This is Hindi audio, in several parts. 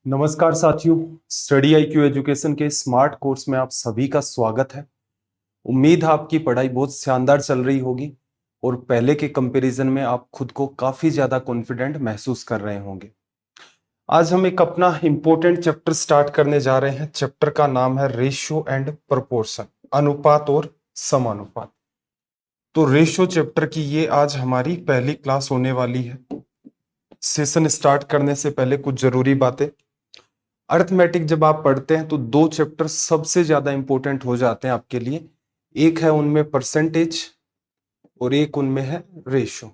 नमस्कार साथियों, स्टडी IQ एजुकेशन के स्मार्ट कोर्स में आप सभी का स्वागत है। उम्मीद है आपकी पढ़ाई बहुत शानदार चल रही होगी और पहले के कंपैरिजन में आप खुद को काफी ज्यादा कॉन्फिडेंट महसूस कर रहे होंगे। आज हम एक अपना इंपॉर्टेंट चैप्टर स्टार्ट करने जा रहे हैं। चैप्टर का नाम है रेशियो एंड प्रोपोर्शन, अनुपात और समानुपात। तो रेशियो चैप्टर की ये आज हमारी पहली क्लास होने वाली है। सेशन स्टार्ट करने से पहले कुछ जरूरी बातें। अर्थमेटिक जब आप पढ़ते हैं तो दो चैप्टर सबसे ज्यादा इंपॉर्टेंट हो जाते हैं आपके लिए। एक है उनमें परसेंटेज और एक उनमें है रेशियो।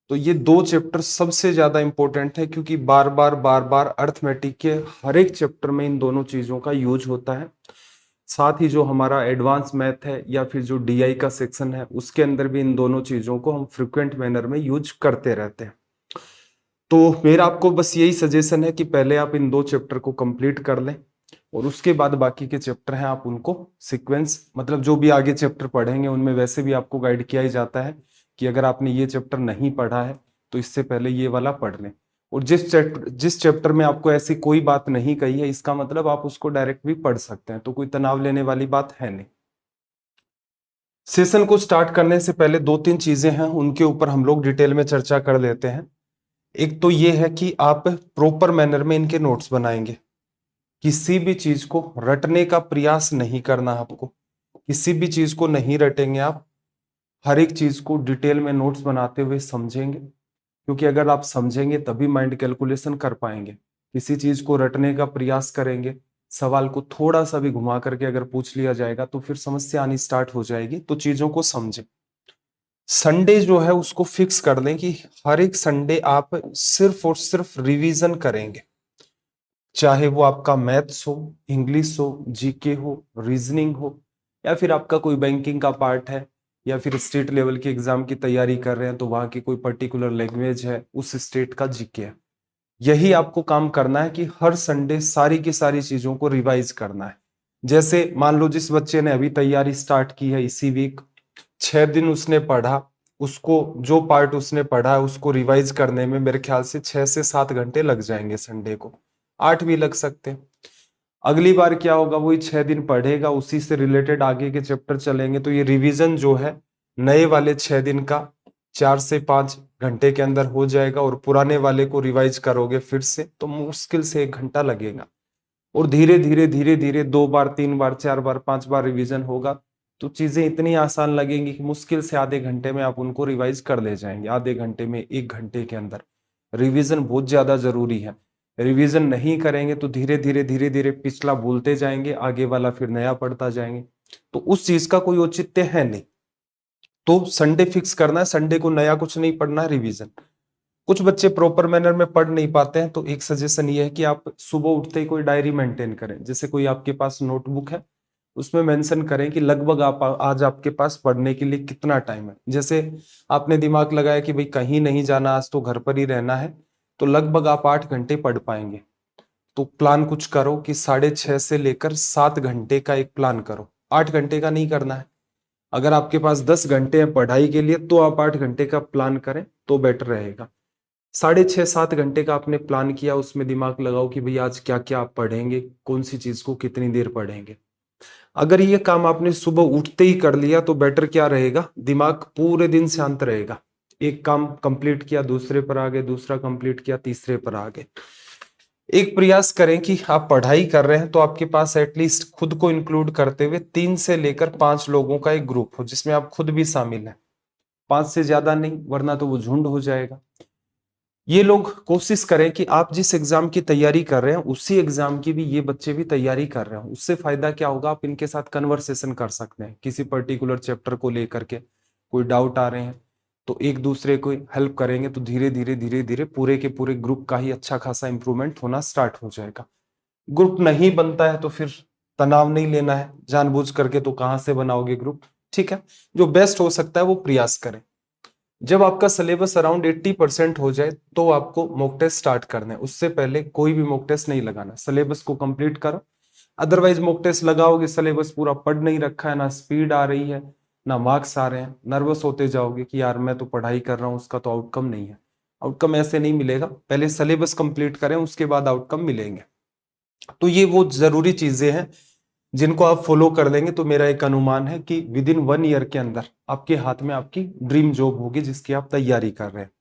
तो ये दो चैप्टर सबसे ज्यादा इंपॉर्टेंट है क्योंकि बार बार अर्थमेटिक के हर एक चैप्टर में इन दोनों चीजों का यूज होता है। साथ ही जो हमारा एडवांस मैथ है या फिर जो DI का सेक्शन है उसके अंदर भी इन दोनों चीजों को हम फ्रिक्वेंट मैनर में यूज करते रहते हैं। तो मेरा आपको बस यही सजेशन है कि पहले आप इन दो चैप्टर को कंप्लीट कर लें और उसके बाद बाकी के चैप्टर हैं आप उनको सीक्वेंस, मतलब जो भी आगे चैप्टर पढ़ेंगे उनमें वैसे भी आपको गाइड किया ही जाता है कि अगर आपने ये चैप्टर नहीं पढ़ा है तो इससे पहले ये वाला पढ़ लें। और जिस चैप्टर में आपको ऐसी कोई बात नहीं कही है इसका मतलब आप उसको डायरेक्ट भी पढ़ सकते हैं, तो कोई तनाव लेने वाली बात है नहीं। सेशन को स्टार्ट करने से पहले दो तीन चीजें हैं उनके ऊपर हम लोग डिटेल में चर्चा कर लेते हैं। एक तो ये है कि आप प्रॉपर मैनर में इनके नोट्स बनाएंगे। किसी भी चीज को रटने का प्रयास नहीं करना, आपको किसी भी चीज को नहीं रटेंगे आप। हर एक चीज को डिटेल में नोट्स बनाते हुए समझेंगे, क्योंकि अगर आप समझेंगे तभी माइंड कैलकुलेशन कर पाएंगे। किसी चीज को रटने का प्रयास करेंगे, सवाल को थोड़ा सा भी घुमा करके अगर पूछ लिया जाएगा तो फिर समस्या आनी स्टार्ट हो जाएगी। तो चीजों को समझें। संडे जो है उसको फिक्स कर दें कि हर एक संडे आप सिर्फ और सिर्फ रिवीजन करेंगे, चाहे वो आपका मैथ्स हो, इंग्लिश हो, GK हो, रीजनिंग हो, या फिर आपका कोई बैंकिंग का पार्ट है, या फिर स्टेट लेवल के एग्जाम की तैयारी कर रहे हैं तो वहां की कोई पर्टिकुलर लैंग्वेज है, उस स्टेट का GK है। यही आपको काम करना है कि हर संडे सारी की सारी चीजों को रिवाइज करना है। जैसे मान लो जिस बच्चे ने अभी तैयारी स्टार्ट की है इसी वीक, 6 दिन उसने पढ़ा, उसको जो पार्ट उसने पढ़ा है उसको रिवाइज करने में मेरे ख्याल से 6 से 7 घंटे लग जाएंगे। संडे को 8 भी लग सकते हैं। अगली बार क्या होगा, वही 6 दिन पढ़ेगा, उसी से रिलेटेड आगे के चैप्टर चलेंगे। तो ये रिवीजन जो है नए वाले 6 दिन का 4 से 5 घंटे के अंदर हो जाएगा और पुराने वाले को रिवाइज करोगे फिर से तो मुश्किल से 1 घंटा लगेगा। और धीरे धीरे धीरे धीरे 2 बार 3 बार 4 बार 5 बार रिवीजन होगा तो चीजें इतनी आसान लगेंगी कि मुश्किल से आधे घंटे में आप उनको रिवाइज कर ले जाएंगे। आधे घंटे में, 1 घंटे के अंदर। रिवीजन बहुत ज्यादा जरूरी है। रिवीजन नहीं करेंगे तो धीरे धीरे पिछला भूलते जाएंगे, आगे वाला फिर नया पढ़ता जाएंगे, तो उस चीज का कोई औचित्य है नहीं। तो संडे फिक्स करना है, संडे को नया कुछ नहीं पढ़ना है, रिवीजन। कुछ बच्चे प्रॉपर मैनर में पढ़ नहीं पाते हैं तो एक सजेशन ये है कि आप सुबह उठते ही कोई डायरी मेंटेन करें। जैसे कोई आपके पास नोटबुक है, उसमें मेंशन करें कि लगभग आप आज आपके पास पढ़ने के लिए कितना टाइम है। जैसे आपने दिमाग लगाया कि भाई कहीं नहीं जाना, आज तो घर पर ही रहना है, तो लगभग आप 8 घंटे पढ़ पाएंगे। तो प्लान कुछ करो कि 6:30 से लेकर 7 घंटे का एक प्लान करो। 8 घंटे का नहीं करना है। अगर आपके पास 10 घंटे हैं पढ़ाई के लिए तो आप 8 घंटे का प्लान करें तो बेटर रहेगा। 6:30 7 घंटे का आपने प्लान किया, उसमें दिमाग लगाओ कि भाई आज क्या क्या आप पढ़ेंगे, कौन सी चीज को कितनी देर पढ़ेंगे। अगर ये काम आपने सुबह उठते ही कर लिया तो बेटर क्या रहेगा, दिमाग पूरे दिन शांत रहेगा। एक काम कंप्लीट किया, दूसरे पर आ गए, दूसरा कंप्लीट किया, तीसरे पर आ गए। एक प्रयास करें कि आप पढ़ाई कर रहे हैं तो आपके पास एटलीस्ट खुद को इंक्लूड करते हुए 3 से लेकर 5 लोगों का एक ग्रुप हो जिसमें आप खुद भी शामिल हैं। 5 से ज्यादा नहीं, वरना तो वो झुंड हो जाएगा। ये लोग कोशिश करें कि आप जिस एग्जाम की तैयारी कर रहे हैं उसी एग्जाम की भी ये बच्चे भी तैयारी कर रहे हैं। उससे फायदा क्या होगा, आप इनके साथ कन्वर्सेशन कर सकते हैं। किसी पर्टिकुलर चैप्टर को लेकर के कोई डाउट आ रहे हैं तो एक दूसरे को हेल्प करेंगे तो धीरे धीरे पूरे के पूरे ग्रुप का ही अच्छा खासा इंप्रूवमेंट होना स्टार्ट हो जाएगा। ग्रुप नहीं बनता है तो फिर तनाव नहीं लेना है, जानबूझ करके तो कहाँ से बनाओगे ग्रुप। ठीक है, जो बेस्ट हो सकता है वो प्रयास करें। जब आपका सिलेबस अराउंड 80% हो जाए तो आपको मॉक टेस्ट स्टार्ट करना है। उससे पहले कोई भी मॉक टेस्ट नहीं लगाना, सिलेबस को कंप्लीट करो। अदरवाइज मॉक टेस्ट लगाओगे, सिलेबस पूरा पढ़ नहीं रखा है, ना स्पीड आ रही है ना मार्क्स आ रहे हैं, नर्वस होते जाओगे कि यार मैं तो पढ़ाई कर रहा हूँ, उसका तो आउटकम नहीं है। आउटकम ऐसे नहीं मिलेगा, पहले सिलेबस कंप्लीट करें उसके बाद आउटकम मिलेंगे। तो ये वो जरूरी चीजें हैं जिनको आप फॉलो कर लेंगे तो मेरा एक अनुमान है कि विद इन 1 ईयर के अंदर आपके हाथ में आपकी ड्रीम जॉब होगी जिसकी आप तैयारी कर रहे हैं।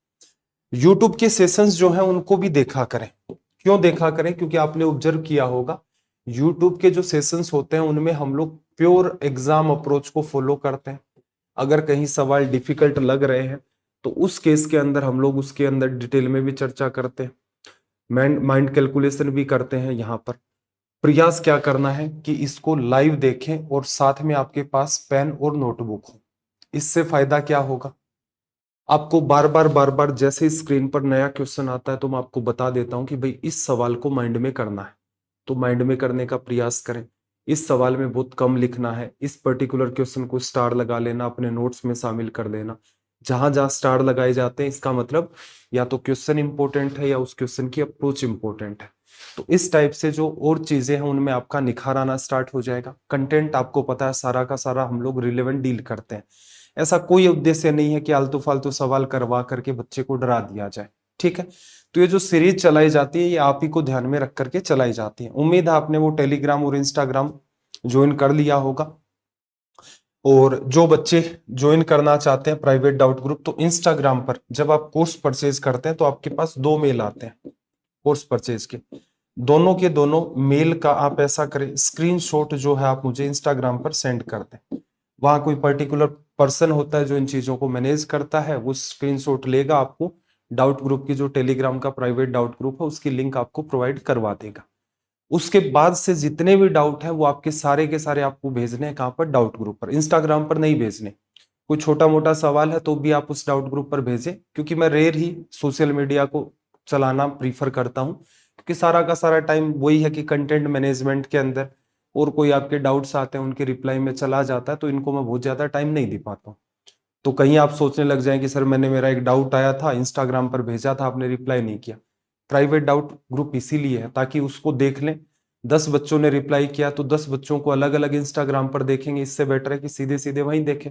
यूट्यूब के सेशंस जो हैं उनको भी देखा करें। क्यों देखा करें? क्योंकि आपने ऑब्जर्व किया होगा यूट्यूब के जो सेशंस होते हैं उनमें हम लोग प्योर एग्जाम अप्रोच को फॉलो करते हैं। अगर कहीं सवाल डिफिकल्ट लग रहे हैं तो उस केस के अंदर हम लोग उसके अंदर डिटेल में भी चर्चा करते हैं, माइंड कैलकुलेशन भी करते हैं। यहाँ पर प्रयास क्या करना है कि इसको लाइव देखें और साथ में आपके पास पेन और नोटबुक हो। इससे फायदा क्या होगा? आपको बार बार जैसे स्क्रीन पर नया क्वेश्चन आता है तो मैं आपको बता देता हूं कि भाई इस सवाल को माइंड में करना है, तो माइंड में करने का प्रयास करें। इस सवाल में बहुत कम लिखना है, इस पर्टिकुलर क्वेश्चन को स्टार लगा लेना, अपने नोट्स में शामिल कर लेना। जहां जहां स्टार लगाए जाते हैं इसका मतलब या तो क्वेश्चन इंपॉर्टेंट है या उस क्वेश्चन की अप्रोच इंपॉर्टेंट है। तो इस टाइप से जो और चीजें हैं उनमें आपका निखार आना स्टार्ट हो जाएगा। कंटेंट आपको पता है सारा का सारा हम लोग रिलेवेंट डील करते हैं। ऐसा कोई उद्देश्य नहीं है कि आलतू फालतू सवाल करवा करके बच्चे को डरा दिया जाए। ठीक है, तो ये जो सीरीज चलाई जाती है ये आप ही को ध्यान में रख करके चलाई जाती है। उम्मीद है आपने वो टेलीग्राम और इंस्टाग्राम ज्वाइन कर लिया होगा। और जो बच्चे ज्वाइन करना चाहते हैं प्राइवेट डाउट ग्रुप, तो इंस्टाग्राम पर जब आप कोर्स परचेज करते हैं तो आपके पास 2 मेल आते हैं कोर्स परचेज के। दोनों के दोनों मेल का आप ऐसा करें स्क्रीनशॉट जो है आप मुझे इंस्टाग्राम पर सेंड कर दें। वहां कोई पर्टिकुलर पर्सन होता है जो इन चीजों को मैनेज करता है, वो स्क्रीनशॉट लेगा, आपको डाउट ग्रुप की जो टेलीग्राम का प्राइवेट डाउट ग्रुप है उसकी लिंक आपको प्रोवाइड करवा देगा। उसके बाद से जितने भी डाउट हैं वो आपके सारे के सारे आपको भेजने हैं। कहां पर? डाउट ग्रुप पर। इंस्टाग्राम पर नहीं भेजने। कोई छोटा मोटा सवाल है तो भी आप उस डाउट ग्रुप पर भेजें, क्योंकि मैं रेयर ही सोशल मीडिया को चलाना प्रीफर करता हूं, क्योंकि सारा का सारा टाइम वही है कि कंटेंट मैनेजमेंट के अंदर और कोई आपके डाउट्स आते हैं उनके रिप्लाई में चला जाता है, तो इनको मैं बहुत ज्यादा टाइम नहीं दे पाता हूं। तो कहीं आप सोचने लग जाएं कि सर मैंने मेरा एक डाउट आया था इंस्टाग्राम पर भेजा था आपने रिप्लाई नहीं किया। प्राइवेट डाउट ग्रुप इसीलिए है ताकि उसको देख लें। 10 बच्चों ने रिप्लाई किया तो 10 बच्चों को अलग अलग इंस्टाग्राम पर देखेंगे, इससे बेटर है कि सीधे सीधे वहीं देखें।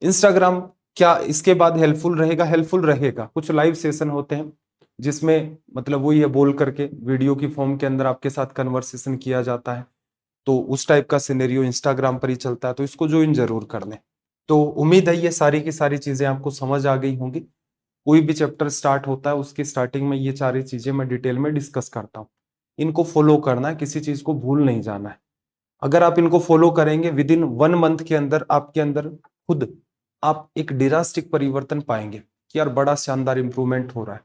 इंस्टाग्राम क्या इसके बाद हेल्पफुल रहेगा? हेल्पफुल रहेगा। कुछ लाइव सेशन होते हैं जिसमें मतलब वही है बोल करके वीडियो की फॉर्म के अंदर आपके साथ कन्वर्सेशन किया जाता है, तो उस टाइप का सिनेरियो इंस्टाग्राम पर ही चलता है, तो इसको ज्वाइन जरूर कर लें। तो उम्मीद है ये सारी की सारी चीजें आपको समझ आ गई होंगी। कोई भी चैप्टर स्टार्ट होता है उसकी स्टार्टिंग में ये सारी चीजें मैं डिटेल में डिस्कस करता हूँ। इनको फॉलो करना है, किसी चीज को भूल नहीं जाना है। अगर आप इनको फॉलो करेंगे विद इन 1 मंथ के अंदर आपके अंदर खुद आप एक ड्रास्टिक परिवर्तन पाएंगे कि यार बड़ा शानदार इंप्रूवमेंट हो रहा है।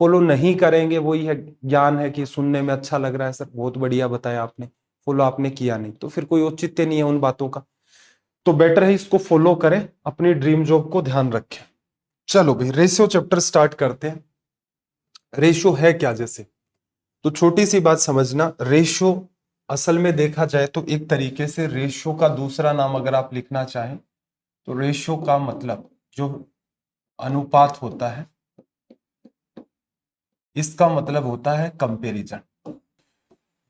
फॉलो नहीं करेंगे, वही है ज्ञान है कि सुनने में अच्छा लग रहा है सर बहुत बढ़िया बताया आपने, फॉलो आपने किया नहीं, तो फिर कोई औचित्य नहीं है उन बातों का। तो बेटर है इसको फॉलो करें, अपनी ड्रीम जॉब को ध्यान रखें। चलो भाई रेशियो चैप्टर स्टार्ट करते हैं। रेशियो है क्या? जैसे तो छोटी सी बात समझना, रेशियो असल में देखा जाए तो एक तरीके से रेशियो का दूसरा नाम अगर आप लिखना चाहें तो रेशियो का मतलब जो अनुपात होता है इसका मतलब होता है कंपैरिजन।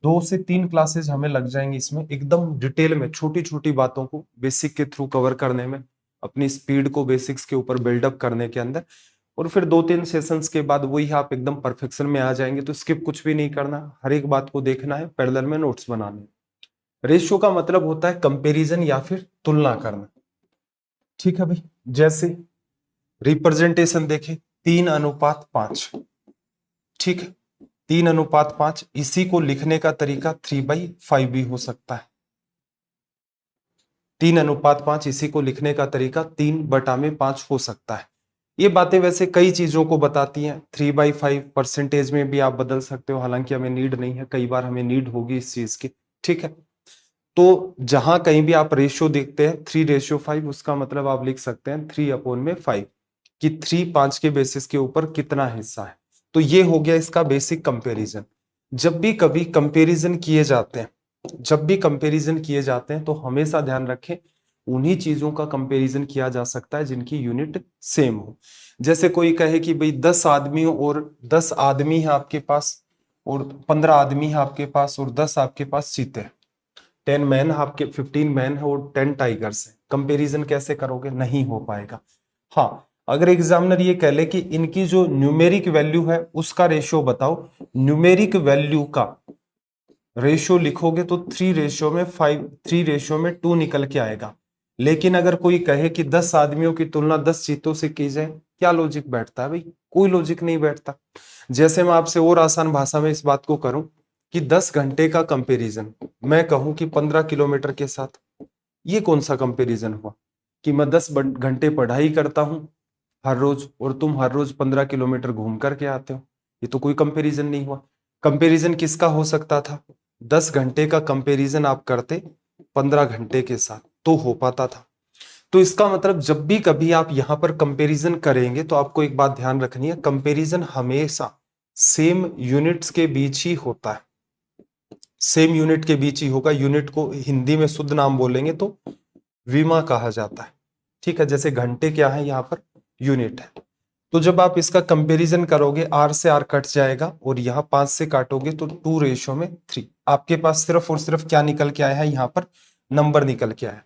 2 से 3 क्लासेस हमें लग जाएंगी इसमें एकदम डिटेल में छोटी छोटी बातों को बेसिक के थ्रू कवर करने में, अपनी स्पीड को बेसिक्स के ऊपर बिल्डअप करने के अंदर। और फिर 2-3 सेशंस के बाद वही आप एकदम परफेक्शन में आ जाएंगे। तो स्किप कुछ भी नहीं करना, हर एक बात को देखना है, पैरेलल में नोट्स बनाने। रेशियो का मतलब होता है कंपैरिजन या फिर तुलना करना। ठीक है भाई, जैसे रिप्रेजेंटेशन देखें 3:5। ठीक है, 3:5। इसी को लिखने का तरीका 3/5 भी हो सकता है। 3:5 इसी को लिखने का तरीका 3/5 हो सकता है। ये बातें वैसे कई चीजों को बताती हैं। 3/5 परसेंटेज में भी आप बदल सकते हो, हालांकि हमें नीड नहीं है, कई बार हमें नीड होगी इस चीज की। ठीक है, तो जहां कहीं भी आप रेशियो देखते हैं 3:5, उसका मतलब आप लिख सकते हैं 3/5 कि 3 5 के बेसिस के ऊपर कितना हिस्सा है। तो ये हो गया इसका बेसिक कंपैरिजन। जब भी कभी कंपैरिजन किए जाते हैं, जब भी कंपैरिजन किए जाते हैं तो हमेशा ध्यान रखें उन्हीं चीजों का कंपैरिजन किया जा सकता है जिनकी यूनिट सेम हो। जैसे कोई कहे कि भाई 10 आदमियों और 10 आदमी है आपके पास और 15 आदमी है आपके पास और 10 आपके पास चीते हैं। 10 मैन आपके 15 मैन है और 10 टाइगर्स है। कंपैरिजन कैसे करोगे? नहीं हो पाएगा। हाँ, अगर एग्जामिनर ये कह ले कि इनकी जो न्यूमेरिक वैल्यू है उसका रेशियो बताओ, न्यूमेरिक वैल्यू का रेशियो लिखोगे तो 3:5 3:2 निकल के आएगा। लेकिन अगर कोई कहे कि 10 आदमियों की तुलना 10 चीतों से की जाए, क्या लॉजिक बैठता है भाई? कोई लॉजिक नहीं बैठता। जैसे मैं आपसे और आसान भाषा में इस बात को करूं कि 10 घंटे का कंपैरिजन मैं कहूं कि 15 किलोमीटर के साथ, ये कौन सा कंपैरिजन हुआ? कि मैं 10 घंटे पढ़ाई करता हूं हर रोज और तुम हर रोज 15 किलोमीटर घूम करके आते हो, ये तो कोई कंपैरिजन नहीं हुआ। कंपैरिजन किसका हो सकता था? 10 घंटे का कंपैरिजन आप करते 15 घंटे के साथ तो हो पाता था। तो इसका मतलब जब भी कभी आप यहां पर कंपैरिजन करेंगे तो आपको एक बात ध्यान रखनी है, कंपैरिजन हमेशा सेम यूनिट्स के बीच ही होता है, सेम यूनिट के बीच ही होगा। यूनिट को हिंदी में शुद्ध नाम बोलेंगे तो विमा कहा जाता है, ठीक है। जैसे घंटे क्या है, यहाँ पर यूनिट है। तो जब आप इसका कंपैरिजन करोगे, आर से आर कट जाएगा और यहाँ 5 से काटोगे तो 2:3, आपके पास सिर्फ और सिर्फ क्या निकल के आया है? यहाँ पर नंबर निकल के आया है।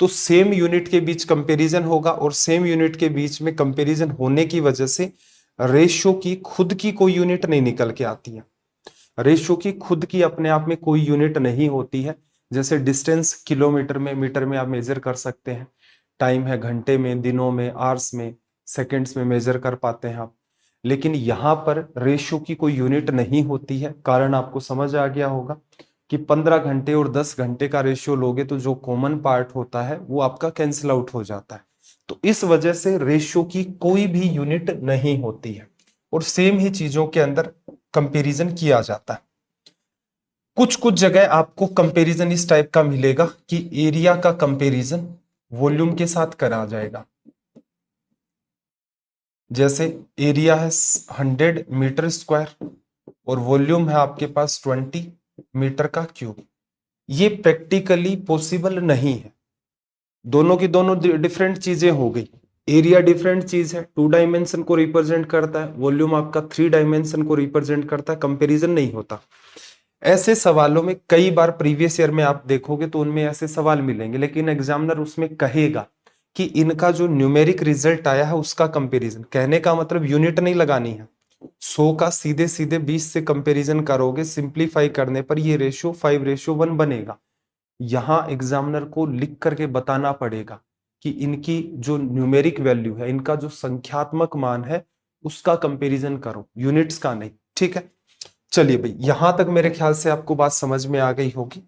तो सेम यूनिट के बीच कंपैरिजन होगा और सेम यूनिट के बीच में कंपैरिजन होने की वजह से रेशियो की खुद की कोई यूनिट नहीं निकल के आती है। रेशियो की खुद की अपने आप में कोई यूनिट नहीं होती है। जैसे डिस्टेंस किलोमीटर में, मीटर में आप मेजर कर सकते हैं, टाइम है घंटे में, दिनों में, आवर्स में, सेकंड्स में मेजर कर पाते हैं आप। लेकिन यहाँ पर रेशियो की कोई यूनिट नहीं होती है। कारण आपको समझ आ गया होगा कि 15 घंटे और 10 घंटे का रेशियो लोगे तो जो कॉमन पार्ट होता है वो आपका कैंसिल आउट हो जाता है। तो इस वजह से रेशियो की कोई भी यूनिट नहीं होती है और सेम ही चीजों के अंदर कंपैरिजन किया जाता है। कुछ कुछ जगह आपको कंपैरिजन इस टाइप का मिलेगा कि एरिया का कंपैरिजन वॉल्यूम के साथ करा जाएगा। जैसे एरिया है 100 मीटर स्क्वायर और वॉल्यूम है आपके पास 20 मीटर का क्यूब। ये प्रैक्टिकली पॉसिबल नहीं है, दोनों की दोनों डिफरेंट चीजें हो गई। एरिया डिफरेंट चीज है, 2 डायमेंशन को रिप्रेजेंट करता है, वॉल्यूम आपका 3 डायमेंशन को रिप्रेजेंट करता है, कंपैरिजन नहीं होता। ऐसे सवालों में कई बार प्रीवियस ईयर में आप देखोगे तो उनमें ऐसे सवाल मिलेंगे, लेकिन एग्जामिनर उसमें कहेगा कि इनका जो न्यूमेरिक रिजल्ट आया है उसका कंपैरिजन। कहने का मतलब यूनिट नहीं लगानी है, 100 का सीधे सीधे 20 से कंपैरिजन करोगे, सिंप्लीफाई करने पर ये रेशियो 5:1 बनेगा। यहां एग्जामिनर को लिख करके बताना पड़ेगा कि इनकी जो न्यूमेरिक वैल्यू है, इनका जो संख्यात्मक मान है उसका कंपैरिजन करो, यूनिट्स का नहीं, ठीक है। चलिए भाई, यहां तक मेरे ख्याल से आपको बात समझ में आ गई होगी।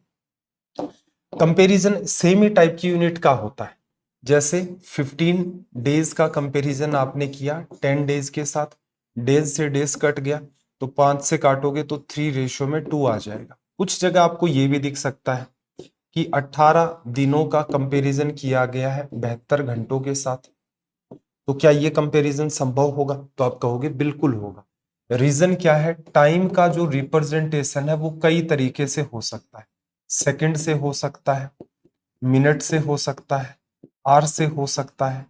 कंपैरिजन सेम ही टाइप की यूनिट का होता है। जैसे 15 डेज का कंपैरिजन आपने किया 10 डेज के साथ, डेज से डेज कट गया तो 5 से काटोगे तो 3:2 आ जाएगा। कुछ जगह आपको ये भी दिख सकता है कि 18 दिनों का कंपैरिजन किया गया है 72 घंटों के साथ। तो क्या ये कंपैरिजन संभव होगा? तो आप कहोगे बिल्कुल होगा। रीजन क्या है? टाइम का जो रिप्रेजेंटेशन है वो कई तरीके से हो सकता है। सेकंड से हो सकता है, मिनट से हो सकता है, आवर से हो सकता है,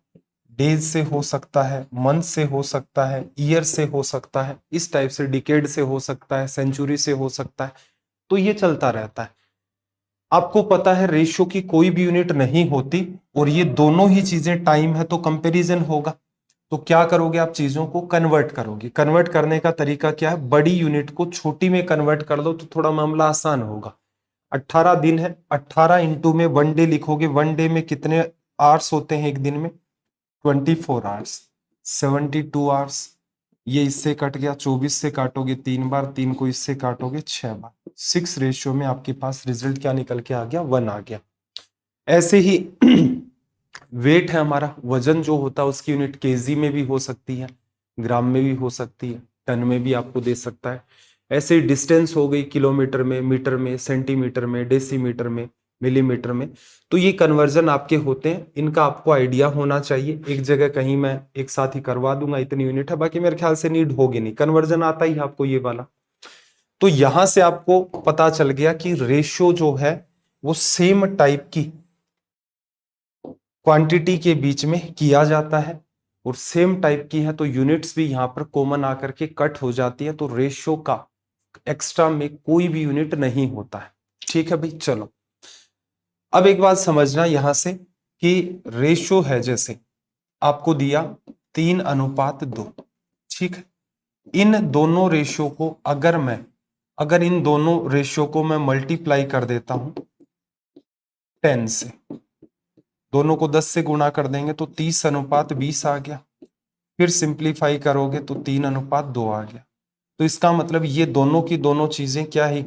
डेज से हो सकता है, मंथ से हो सकता है, ईयर से हो सकता है, इस टाइप से डिकेड से हो सकता है, सेंचुरी से हो सकता है। तो ये चलता रहता है। आपको पता है रेशियो की कोई भी यूनिट नहीं होती और ये दोनों ही चीजें टाइम है तो कंपैरिजन होगा। तो क्या करोगे आप? चीजों को कन्वर्ट करोगे। कन्वर्ट करने का तरीका क्या है? बड़ी यूनिट को छोटी में कन्वर्ट कर दो तो थोड़ा मामला आसान होगा। 18 दिन है, 18 इंटू में 1 डे लिखोगे, 1 डे में कितने आवर्स होते हैं एक दिन में? 24 आवर्स, 72 आवर्स। ये इससे कट गया, 24 से काटोगे 3 बार, 3 को इससे काटोगे 6 बार, 6 रेशियो में आपके पास रिजल्ट क्या निकल के आ गया? 1 आ गया। ऐसे ही वेट है हमारा, वजन जो होता है उसकी यूनिट केजी में भी हो सकती है, ग्राम में भी हो सकती है, टन में भी आपको दे सकता है। ऐसे ही डिस्टेंस हो गई किलोमीटर में, मीटर में, सेंटीमीटर में, डेसीमीटर में, मिलीमीटर में। तो ये कन्वर्जन आपके होते हैं, इनका आपको आइडिया होना चाहिए। एक जगह कहीं मैं एक साथ ही करवा दूंगा, इतनी यूनिट है, बाकी मेरे ख्याल से नीड होगी नहीं, कन्वर्जन आता ही है आपको ये वाला। तो यहां से आपको पता चल गया कि रेशियो जो है वो सेम टाइप की क्वांटिटी के बीच में किया जाता है और सेम टाइप की है तो यूनिट्स भी यहां पर कॉमन आकर के कट हो जाती है। तो रेशियो का एक्स्ट्रा में कोई भी यूनिट नहीं होता है, ठीक है भाई। चलो अब एक बात समझना यहां से कि रेशियो है, जैसे आपको दिया 3:2, ठीक है। इन दोनों रेशियो को अगर मैं अगर इन दोनों रेशियो को मैं मल्टीप्लाई कर देता हूं 10 से, दोनों को 10 से गुणा कर देंगे तो 30:20 आ गया। फिर सिंप्लीफाई करोगे तो 3:2 आ गया। तो इसका मतलब ये दोनों की दोनों चीजें क्या है,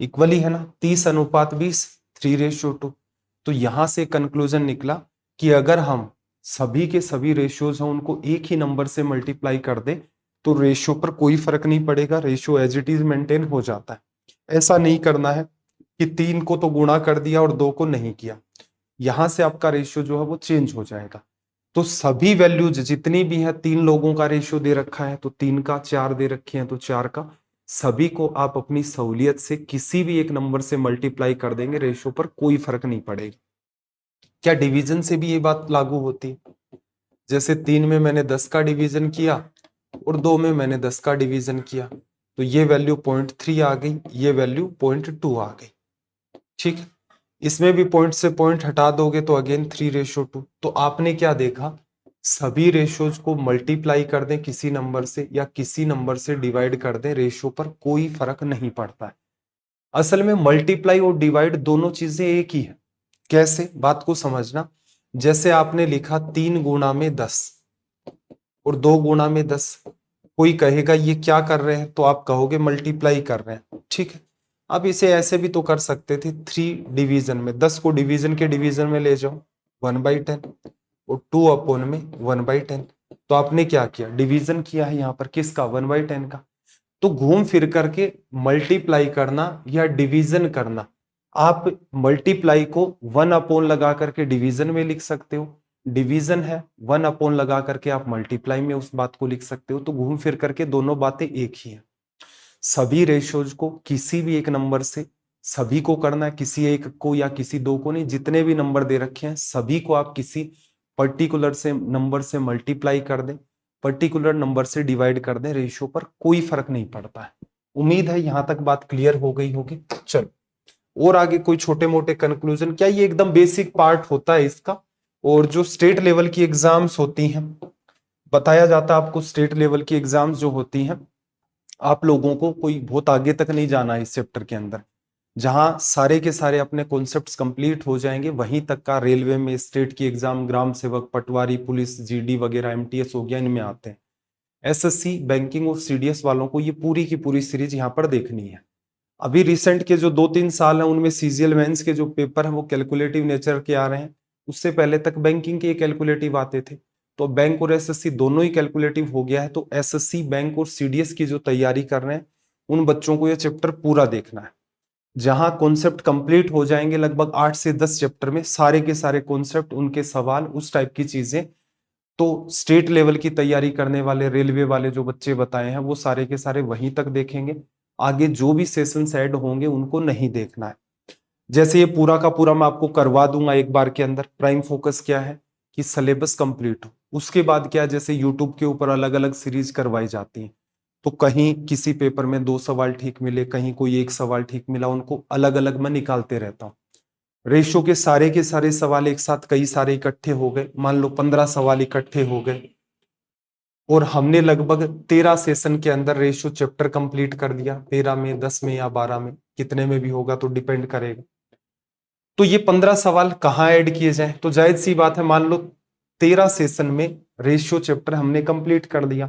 इक्वली है ना। 30:20, 3:2। तो यहां से कंक्लूजन निकला कि अगर हम सभी के सभी रेशियोज हैं उनको एक ही नंबर से मल्टीप्लाई कर दे तो रेशियो पर कोई फर्क नहीं पड़ेगा, ratio as it is maintain हो जाता है। ऐसा नहीं करना है कि 3 को तो गुणा कर दिया और 2 को नहीं किया, यहां से आपका रेशियो जो है वो चेंज हो जाएगा। तो सभी वैल्यूज जितनी भी है, 3 लोगों का रेशियो दे रखा है तो 3 का, 4 दे रखे हैं तो 4 का, सभी को आप अपनी सहूलियत से किसी भी एक नंबर से मल्टीप्लाई कर देंगे, रेशियो पर कोई फर्क नहीं पड़ेगा। क्या डिवीजन से भी ये बात लागू होती है? जैसे 3 में मैंने 10 का डिवीजन किया और 2 में मैंने 10 का डिवीजन किया, तो ये वैल्यू 0.3 आ गई, ये वैल्यू 0.2 आ गई। ठीक है, इसमें भी पॉइंट से पॉइंट हटा दोगे तो अगेन 3:2। तो आपने क्या देखा, सभी रेशियोज को मल्टीप्लाई कर दें किसी नंबर से या किसी नंबर से डिवाइड कर दें, रेशियो पर कोई फर्क नहीं पड़ता है। असल में मल्टीप्लाई और डिवाइड दोनों चीजें एक ही है। कैसे, बात को समझना। जैसे आपने लिखा 3 गुणा में 10 और 2 गुणा में 10, कोई कहेगा ये क्या कर रहे हैं, तो आप कहोगे मल्टीप्लाई कर रहे हैं। ठीक है, अब इसे ऐसे भी तो कर सकते थे, 3 डिवीजन में 10 को डिवीजन के डिवीजन में ले जाओ 1/10 और 2/1/10। तो आपने क्या किया, डिवीजन किया है यहाँ पर किसका, 1/10 का। तो घूम फिर करके मल्टीप्लाई करना या डिवीजन करना, आप मल्टीप्लाई को 1 लगा करके डिवीजन में लिख सकते हो, डिवीजन है 1 लगा करके आप मल्टीप्लाई में उस बात को लिख सकते हो। तो घूम फिर करके दोनों बातें एक ही है। सभी रेशियोज को किसी भी एक नंबर से सभी को करना है, किसी एक को या किसी दो को नहीं, जितने भी नंबर दे रखे हैं सभी को आप किसी पर्टिकुलर से नंबर से मल्टीप्लाई कर दें, पर्टिकुलर नंबर से डिवाइड कर दें, रेशियो पर कोई फर्क नहीं पड़ता है। उम्मीद है यहां तक बात क्लियर हो गई होगी। चलो और आगे कोई छोटे मोटे कंक्लूजन, क्या ये एकदम बेसिक पार्ट होता है इसका। और जो स्टेट लेवल की एग्जाम्स होती हैं, बताया जाता है आपको स्टेट लेवल की एग्जाम्स जो होती हैं, आप लोगों को कोई बहुत आगे तक नहीं जाना है इस चैप्टर के अंदर। जहां सारे के सारे अपने कॉन्सेप्ट्स कंप्लीट हो जाएंगे वहीं तक का रेलवे में स्टेट की एग्जाम, ग्राम सेवक, पटवारी, पुलिस, जीडी वगैरह, एमटीएस हो गया, इनमें आते हैं। एसएससी, बैंकिंग और सीडीएस वालों को ये पूरी की पूरी सीरीज यहाँ पर देखनी है। अभी रिसेंट के जो 2-3 साल हैं उनमें सीजीएल मेंस के जो पेपर हैं वो कैलकुलेटिव नेचर के आ रहे हैं। उससे पहले तक बैंकिंग के कैलकुलेटिव आते थे, तो बैंक और एसएससी दोनों ही कैलकुलेटिव हो गया है। तो एसएससी, बैंक और सीडीएस की जो तैयारी कर रहे हैं उन बच्चों को ये चैप्टर पूरा देखना है। जहां कॉन्सेप्ट कंप्लीट हो जाएंगे लगभग 8 से 10 चैप्टर में, सारे के सारे कॉन्सेप्ट, उनके सवाल, उस टाइप की चीजें, तो स्टेट लेवल की तैयारी करने वाले रेलवे वाले जो बच्चे बताए हैं वो सारे के सारे वहीं तक देखेंगे। आगे जो भी सेशंस ऐड होंगे उनको नहीं देखना है। जैसे ये पूरा का पूरा मैं आपको करवा दूंगा एक बार के अंदर। प्राइम फोकस क्या है कि सिलेबस कंप्लीट हो, उसके बाद क्या है, जैसे यूट्यूब के ऊपर अलग अलग सीरीज करवाई जाती है, तो कहीं किसी पेपर में 2 सवाल ठीक मिले, कहीं कोई 1 सवाल ठीक मिला, उनको अलग अलग मैं निकालते रहता हूँ। रेशो के सारे सवाल एक साथ कई सारे इकट्ठे हो गए, मान लो 15 सवाल इकट्ठे हो गए और हमने लगभग 13 सेशन के अंदर रेशो चैप्टर कंप्लीट कर दिया, 13 में, 10 में या 12 में, कितने में भी होगा तो डिपेंड करेगा। तो ये 15 सवाल कहाँ ऐड किए जाएं, तो जायज सी बात है, मान लो 13 सेशन में रेशियो चैप्टर हमने कंप्लीट कर दिया,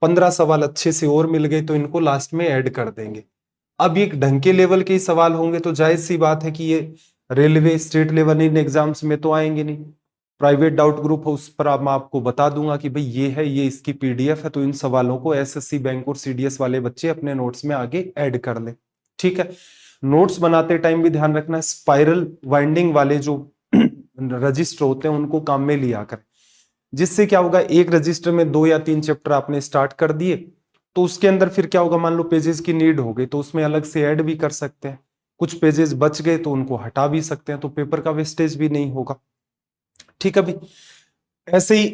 15 सवाल अच्छे से और मिल गए तो इनको लास्ट में ऐड कर देंगे। अब एक ढंग के लेवल के सवाल होंगे तो जायज सी बात है कि ये railway state level in exams में तो आएंगे नहीं। प्राइवेट डाउट ग्रुप है उस पर मैं आपको बता दूंगा कि भाई ये है, ये इसकी पीडीएफ है, तो इन सवालों को एसएससी, बैंक और सीडीएस वाले बच्चे अपने नोट्स में आगे ऐड कर ले। ठीक है, नोट्स बनाते टाइम भी ध्यान रखना, स्पाइरल वाइंडिंग वाले जो रजिस्टर होते हैं उनको काम में लिया कर, जिससे क्या होगा, एक रजिस्टर में 2 या 3 चैप्टर आपने स्टार्ट कर दिए तो उसके अंदर फिर क्या होगा, मान लो पेजेस की नीड हो गई तो उसमें अलग से ऐड भी कर सकते हैं, कुछ पेजेस बच गए तो उनको हटा भी सकते हैं, तो पेपर का वेस्टेज भी नहीं होगा। ठीक है भाई, ऐसे ही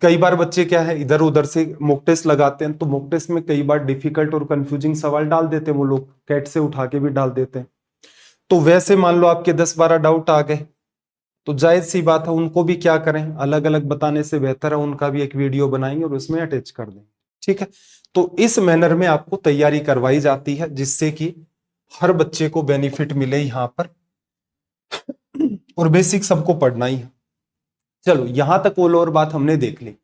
कई बार बच्चे क्या है इधर उधर से मॉक टेस्ट लगाते हैं, तो मॉक टेस्ट में कई बार डिफिकल्ट और कंफ्यूजिंग सवाल डाल देते हैं वो लोग, कैट से उठा के भी डाल देते हैं। तो वैसे मान लो आपके 10-12 डाउट आ गए तो जायज सी बात है उनको भी क्या करें, अलग अलग बताने से बेहतर है उनका भी एक वीडियो बनाएंगे और उसमें अटैच कर देंगे। ठीक है, तो इस मैनर में आपको तैयारी करवाई जाती है जिससे कि हर बच्चे को बेनिफिट मिले यहां पर, और बेसिक सबको पढ़ना ही है। चलो यहां तक वो और बात हमने देख ली।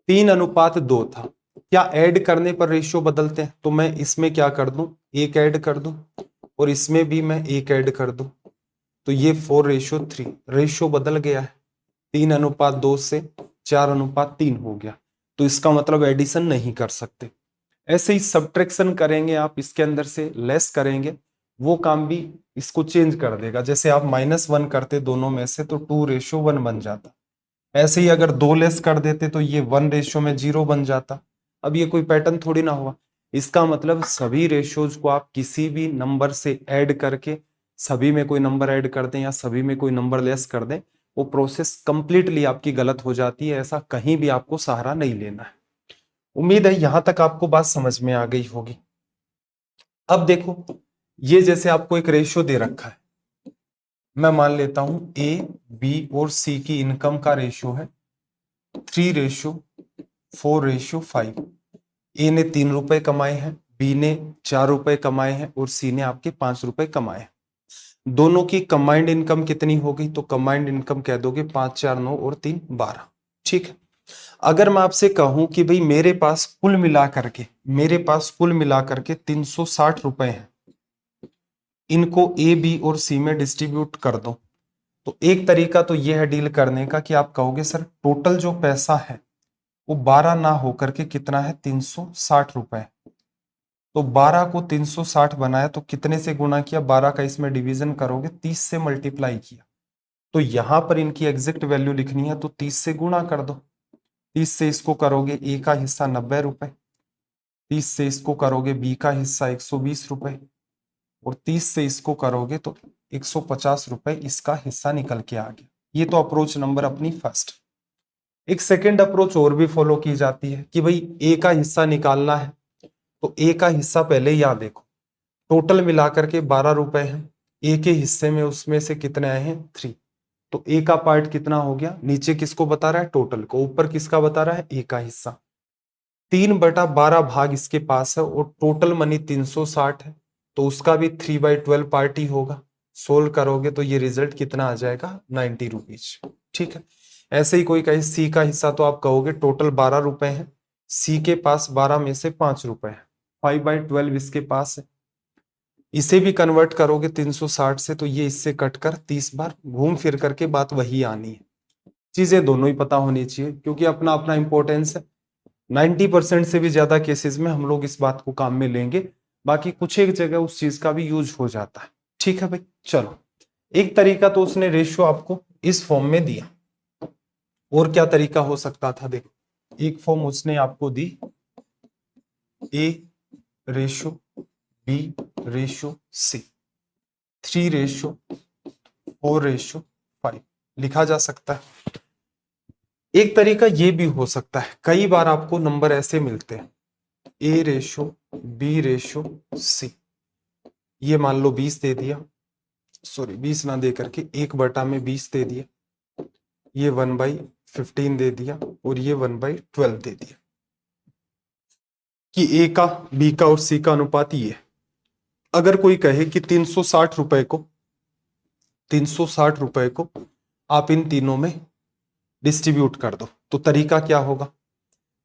3:2 था, क्या ऐड करने पर रेशियो बदलते हैं? तो मैं इसमें क्या कर दूं, 1 ऐड कर दूं, और इसमें भी मैं 1 ऐड कर दूं, तो ये 4:3 रेशियो बदल गया है। 3:2 से 4:3 हो गया, तो इसका मतलब एडिशन नहीं कर सकते। ऐसे ही सब्ट्रैक्शन करेंगे आप, इसके अंदर से लेस करेंगे, वो काम भी इसको चेंज कर देगा। जैसे आप -1 करते दोनों में से तो 2:1 बन जाता। ऐसे ही अगर 2 लेस कर देते तो ये 1:0 बन जाता। अब ये कोई पैटर्न थोड़ी ना हुआ। इसका मतलब सभी रेशियोज को आप किसी भी नंबर से ऐड करके सभी में कोई नंबर ऐड कर दें या सभी में कोई नंबर लेस कर दें, वो प्रोसेस कंप्लीटली आपकी गलत हो जाती है। ऐसा कहीं भी आपको सहारा नहीं लेना है। उम्मीद है यहां तक आपको बात समझ में आ गई होगी। अब देखो, ये जैसे आपको एक रेशियो दे रखा है, मैं मान लेता हूं ए बी और सी की इनकम का रेशियो है 3:4:5। ए ने 3 रुपए कमाए हैं, बी ने 4 रुपए कमाए हैं और सी ने आपके 5 रुपए कमाए हैं। दोनों की कंबाइंड इनकम कितनी होगी? तो कंबाइंड इनकम कह दोगे 5 4 9 और 3 12। ठीक है, अगर मैं आपसे कहूं कि भाई मेरे पास कुल मिलाकर के 360 रुपए हैं, इनको ए बी और सी में डिस्ट्रीब्यूट कर दो, तो एक तरीका तो यह है डील करने का कि आप कहोगे सर टोटल जो पैसा है वो 12 ना होकर के कितना है, 360 रुपए। तो 12 को 360 बनाया तो कितने से गुणा किया, 12 का इसमें डिवीजन करोगे, 30 से मल्टीप्लाई किया, तो यहां पर इनकी एग्जैक्ट वैल्यू लिखनी है तो 30 से गुणा कर दो। 30 से इसको करोगे ए का हिस्सा 90 रुपए, 30 से इसको करोगे बी का हिस्सा 120 रुपए, और 30 से इसको करोगे तो 150 रुपए इसका हिस्सा निकल के आ गया। ये तो अप्रोच नंबर अपनी फर्स्ट। एक सेकेंड अप्रोच और भी फॉलो की जाती है कि भाई ए का हिस्सा निकालना है, तो ए का हिस्सा पहले यहां देखो, टोटल मिलाकर के 12 रुपए हैं, ए के हिस्से में उसमें से कितने आए हैं, 3। तो ए का पार्ट कितना हो गया, नीचे किसको बता रहा है, टोटल को, ऊपर किसका बता रहा है, ए का हिस्सा। 3/12 भाग इसके पास है और टोटल मनी 360 है, तो उसका भी 3/12 पार्ट ही होगा। सोल्व करोगे तो ये रिजल्ट कितना आ जाएगा, 90 रुपीज। ठीक है, ऐसे ही कोई कहे सी का हिस्सा, तो आप कहोगे टोटल 12 रुपए है, सी के पास 12 में से 5 रुपए है, 5/12 इसके पास है। इसे भी कन्वर्ट करोगे 360 से, तो ये इससे कटकर 30 बार घूम फिर करके बात वही आनी है। चीजें दोनों ही पता होनी चाहिए क्योंकि अपना अपना इंपॉर्टेंस है। 90% से भी ज्यादा केसेस में हम लोग इस बात को काम में लेंगे, बाकी कुछ एक जगह उस चीज का भी यूज हो जाता है। ठीक है भाई, चलो एक तरीका तो उसने रेशियो आपको इस फॉर्म में दिया, और क्या तरीका हो सकता था, देखो एक फॉर्म उसने आपको दी A ratio B ratio C 3:4:5 लिखा जा सकता है। एक तरीका ये भी हो सकता है, कई बार आपको नंबर ऐसे मिलते हैं A ratio B ratio C, ये मान लो 20 दे दिया, सॉरी 20 ना दे करके 1/20 दे दिया, ये 1/15 दे दिया, और ये 1/12 दे दिया, कि ए का बी का और सी का अनुपात ये है। अगर कोई कहे कि 360 रुपए को आप इन तीनों में डिस्ट्रीब्यूट कर दो, तो तरीका क्या होगा?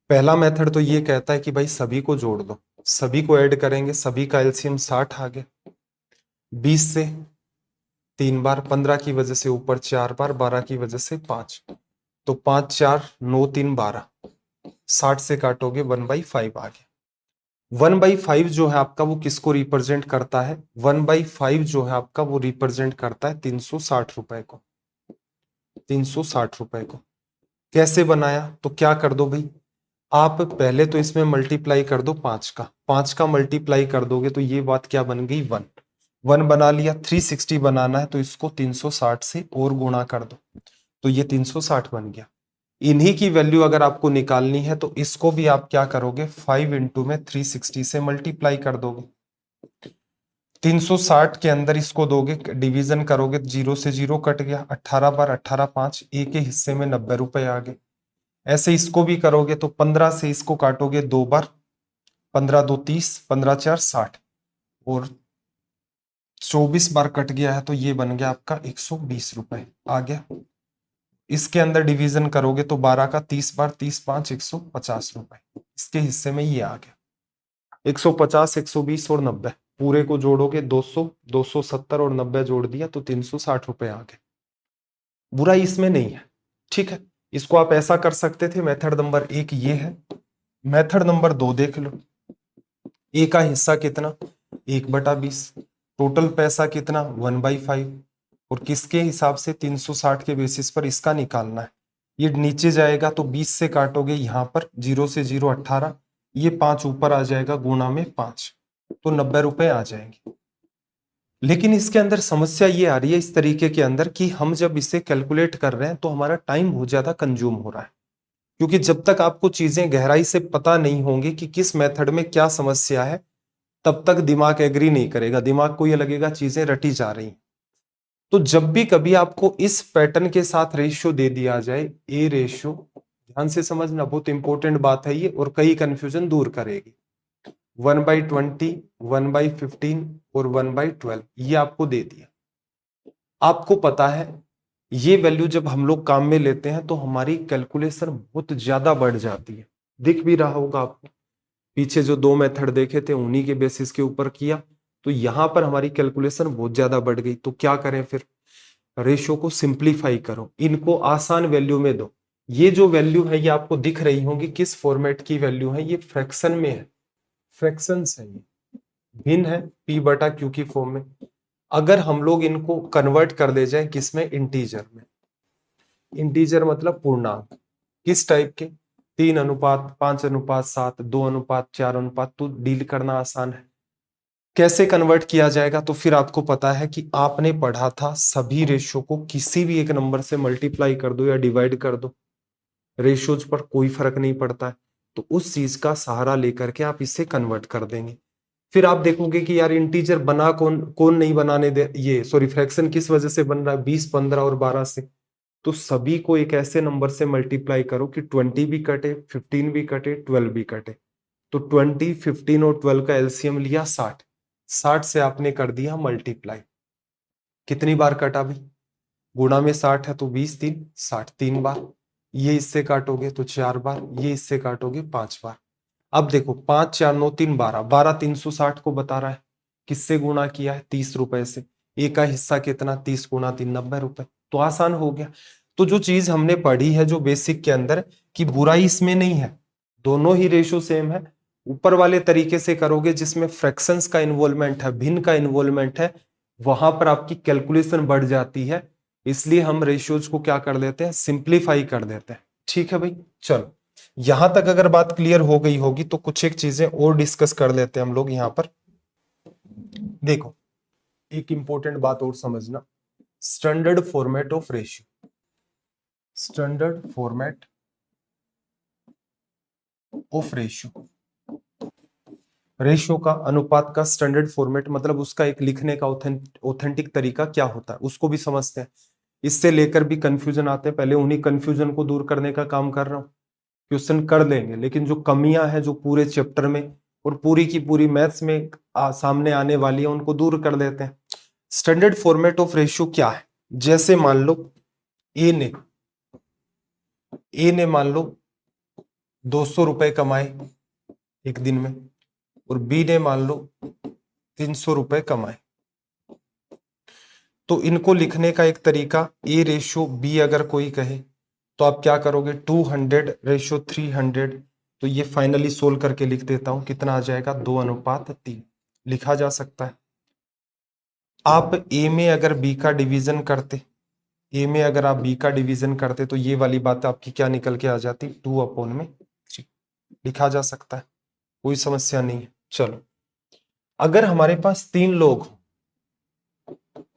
पहला मेथड तो ये कहता है कि भाई सभी को जोड़ दो, सभी को ऐड करेंगे, सभी का एलसीएम 60 आ गया, 20 से 3 बार, 15 की वजह से ऊपर 4 बार, 12 की वजह से 5, तो 5 4 9 3 12, 60 से काटोगे 1/5 आ गया। 1/5 जो है आपका वो किसको रिप्रेजेंट करता है? 1/5 जो है आपका वो रिप्रेजेंट करता है 360 रुपए को। 360 रुपए को कैसे बनाया? तो क्या कर दो भाई, आप पहले तो इसमें मल्टीप्लाई कर दो 5 का, 5 का मल्टीप्लाई कर दोगे तो ये बात क्या बन गई, 1 बना लिया। 360 बनाना है तो इसको 360 से और गुणा कर दो, तो ये 360 बन गया। इन्हीं की वैल्यू अगर आपको निकालनी है तो इसको भी आप क्या करोगे, 5 इंटू में 360 से मल्टीप्लाई कर दोगे। 360 के अंदर इसको दोगे, डिवीजन करोगे, 0 से 0 कट गया, 18 बार 18 5, ए के हिस्से में 90 रुपए आ गए, ऐसे इसको भी करोगे तो 15 से इसको काटोगे 2 बार, 15 2 30, 15 4 60 और 24 बार कट गया है तो ये बन गया आपका 120 रुपए आ गया। इसके अंदर डिवीजन करोगे तो 12 का 30 बार, 30 5 150 रुपए, इसके हिस्से में ये आ गया 150, 120 और 90, पूरे को जोड़ोगे 200, 270 और 90 जोड़ दिया तो 360 रुपए आ गए। बुराई इसमें नहीं है, ठीक है। इसको आप ऐसा कर सकते थे, मेथड नंबर 1 ये है। मेथड नंबर 2 देख लो, ए का हिस्सा कितना 1/20, टोटल पैसा कितना 1/5 और किसके हिसाब से 360 के बेसिस पर इसका निकालना है। ये नीचे जाएगा तो 20 से काटोगे यहां पर 0 से 0 18, ये 5 ऊपर आ जाएगा गुणा में 5 तो 90 रुपए आ जाएंगे। लेकिन इसके अंदर समस्या ये आ रही है इस तरीके के अंदर कि हम जब इसे कैलकुलेट कर रहे हैं तो हमारा टाइम बहुत ज्यादा कंज्यूम हो रहा है, क्योंकि जब तक आपको चीजें गहराई से पता नहीं होंगी कि किस मेथड में क्या समस्या है तब तक दिमाग एग्री नहीं करेगा, दिमाग को ये लगेगा चीजें रटी जा रही। तो जब भी कभी आपको इस पैटर्न के साथ रेशियो दे दिया जाए, ए रेशियो, ध्यान से समझना बहुत इंपॉर्टेंट बात है ये और कई कंफ्यूजन दूर करेगी। 1/20, 1/15 और 1/12 ये आपको दे दिया। आपको पता है ये वैल्यू जब हम लोग काम में लेते हैं तो हमारी कैलकुलेशन बहुत ज्यादा बढ़ जाती है, दिख भी रहा होगा आपको। पीछे जो 2 मेथड देखे थे उन्हीं के बेसिस के ऊपर किया तो यहां पर हमारी कैलकुलेशन बहुत ज्यादा बढ़ गई। तो क्या करें फिर, रेशियो को सिंप्लीफाई करो, इनको आसान वैल्यू में दो। ये जो वैल्यू है ये आपको दिख रही होगी किस फॉर्मेट की वैल्यू है, ये फ्रैक्शन में है, फ्रैक्शन है, ये भिन्न है p/q की फॉर्म में। अगर हम लोग इनको कन्वर्ट कर दे जाए किसमें, इंटीजर में। इंटीजर मतलब पूर्णांक, किस टाइप के, 3:5, 5:7, 2:4, तो डील करना आसान है। कैसे कन्वर्ट किया जाएगा, तो फिर आपको पता है कि आपने पढ़ा था सभी रेशियो को किसी भी एक नंबर से मल्टीप्लाई कर दो या डिवाइड कर दो, रेशियोज पर कोई फर्क नहीं पड़ता है। तो उस चीज का सहारा लेकर के आप इसे कन्वर्ट कर देंगे। फिर आप देखोगे कि यार इंटीजर बना कौन कौन नहीं बनाने दे, ये सॉरी फ्रैक्शन किस वजह से बन रहा है, 20, 15 और 12 से। तो सभी को एक ऐसे नंबर से मल्टीप्लाई करो कि 20 भी कटे, 15 भी कटे, 12 भी कटे। तो 20, 15 और 12 का एलसीएम लिया 60, 60 से आपने कर दिया मल्टीप्लाई। कितनी बार कटा भी, गुणा में 60 है तो 20 3 60, 3 बार। ये इससे काटोगे तो 4 बार, ये इससे काटोगे 5 बार। अब देखो 5 4 9 3 12, 12 360 को बता रहा है, किससे गुणा किया है, 30 रुपए से। ए का हिस्सा कितना, 30 गुणा 3 90 रुपए। तो आसान हो गया। तो जो चीज हमने पढ़ी है जो बेसिक के अंदर, कि बुराई इसमें नहीं है, दोनों ही रेशो सेम है। ऊपर वाले तरीके से करोगे जिसमें फ्रैक्शंस का इन्वॉल्वमेंट है, भिन्न का इन्वॉल्वमेंट है, वहां पर आपकी कैलकुलेशन बढ़ जाती है। इसलिए हम रेशियोज को क्या कर देते हैं, सिंप्लीफाई कर देते हैं। ठीक है भाई, चलो यहां तक अगर बात क्लियर हो गई होगी तो कुछ एक चीजें और डिस्कस कर लेते हैं हम लोग यहां पर। देखो एक इंपॉर्टेंट बात और समझना, standard format of ratio, standard format of ratio, ratio का, अनुपात का स्टैंडर्ड फॉर्मेट मतलब उसका एक लिखने का ऑथेंटिक तरीका क्या होता है उसको भी समझते हैं। इससे लेकर भी कंफ्यूजन आते हैं, पहले उन्हीं कंफ्यूजन को दूर करने का काम कर रहा हूं। क्वेश्चन कर लेंगे लेकिन जो कमियां हैं जो पूरे चैप्टर में और पूरी की पूरी मैथ्स में सामने आने वाली है उनको दूर कर देते हैं। स्टैंडर्ड फॉर्मेट ऑफ रेशियो क्या है, जैसे मान लो ए ने मान लो 200 रुपए कमाए एक दिन में और बी ने मान लो 300 रुपए कमाए। तो इनको लिखने का एक तरीका, ए रेशियो बी अगर कोई कहे तो आप क्या करोगे, 200 रेशियो 300। तो ये फाइनली सोल्व करके लिख देता हूं, कितना आ जाएगा 2:3 लिखा जा सकता है। आप ए में अगर बी का डिवीजन करते, ए में अगर आप बी का डिवीजन करते तो ये वाली बात आपकी क्या निकल के आ जाती, 2/3 लिखा जा सकता है, कोई समस्या नहीं है। चलो अगर हमारे पास 3 लोग,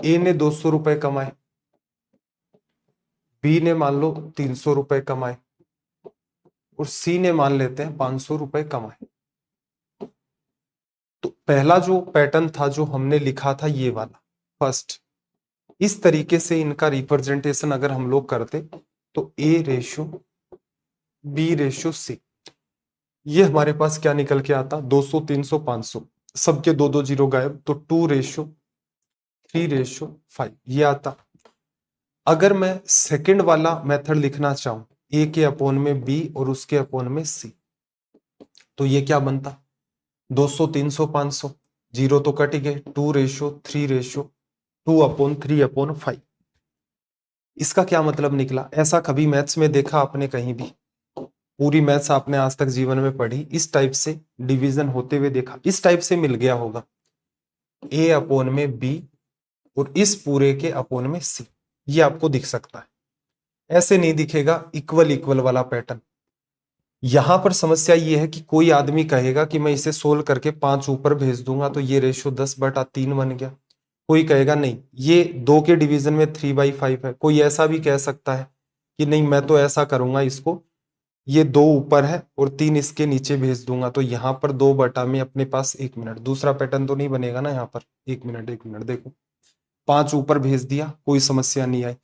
ए ने 200 रुपए कमाए, बी ने मान लो 300 रुपए कमाए और सी ने मान लेते हैं 500 रुपए कमाए। तो पहला जो पैटर्न था जो हमने लिखा था ये वाला फर्स्ट, इस तरीके से इनका रिप्रेजेंटेशन अगर हम लोग करते तो ए रेशियो B/C। ये हमारे पास क्या निकल के आता, 200, 300, 500, सबके 2 जीरो गायब, तो 2/3/5 ये आता। अगर मैं सेकंड वाला मेथड लिखना चाहूं, A के अपॉन में B और उसके अपॉन में C, तो ये क्या बनता, 200, 300, 500, जीरो तो कट गए, 2/3/2/3/5। इसका क्या मतलब निकला, ऐसा कभी मैथ्स में देखा आपने कहीं भी, पूरी मैथ्स आपने आज तक जीवन में पढ़ी, इस टाइप से डिवीजन होते हुए देखा, इस टाइप से मिल गया होगा, A अपॉन में B और इस पूरे के अपॉन में C, ये आपको दिख सकता है। ऐसे नहीं दिखेगा इक्वल इक्वल वाला पैटर्न। यहां पर समस्या ये है कि कोई आदमी कहेगा कि मैं इसे सोल्व करके 5 ऊपर भेज दूंगा तो ये रेशियो 10/3 बन गया। कोई कहेगा नहीं, ये 2 के डिवीजन में 3/5 है। कोई ऐसा भी कह सकता है कि नहीं, मैं तो ऐसा करूंगा, इसको ये 2 ऊपर है और 3 इसके नीचे भेज दूंगा, तो यहाँ पर 2 में अपने पास 1 मिनट, दूसरा पैटर्न तो नहीं बनेगा ना यहाँ पर। 1 मिनट 1 मिनट, देखो 5 ऊपर भेज दिया, कोई समस्या नहीं आई।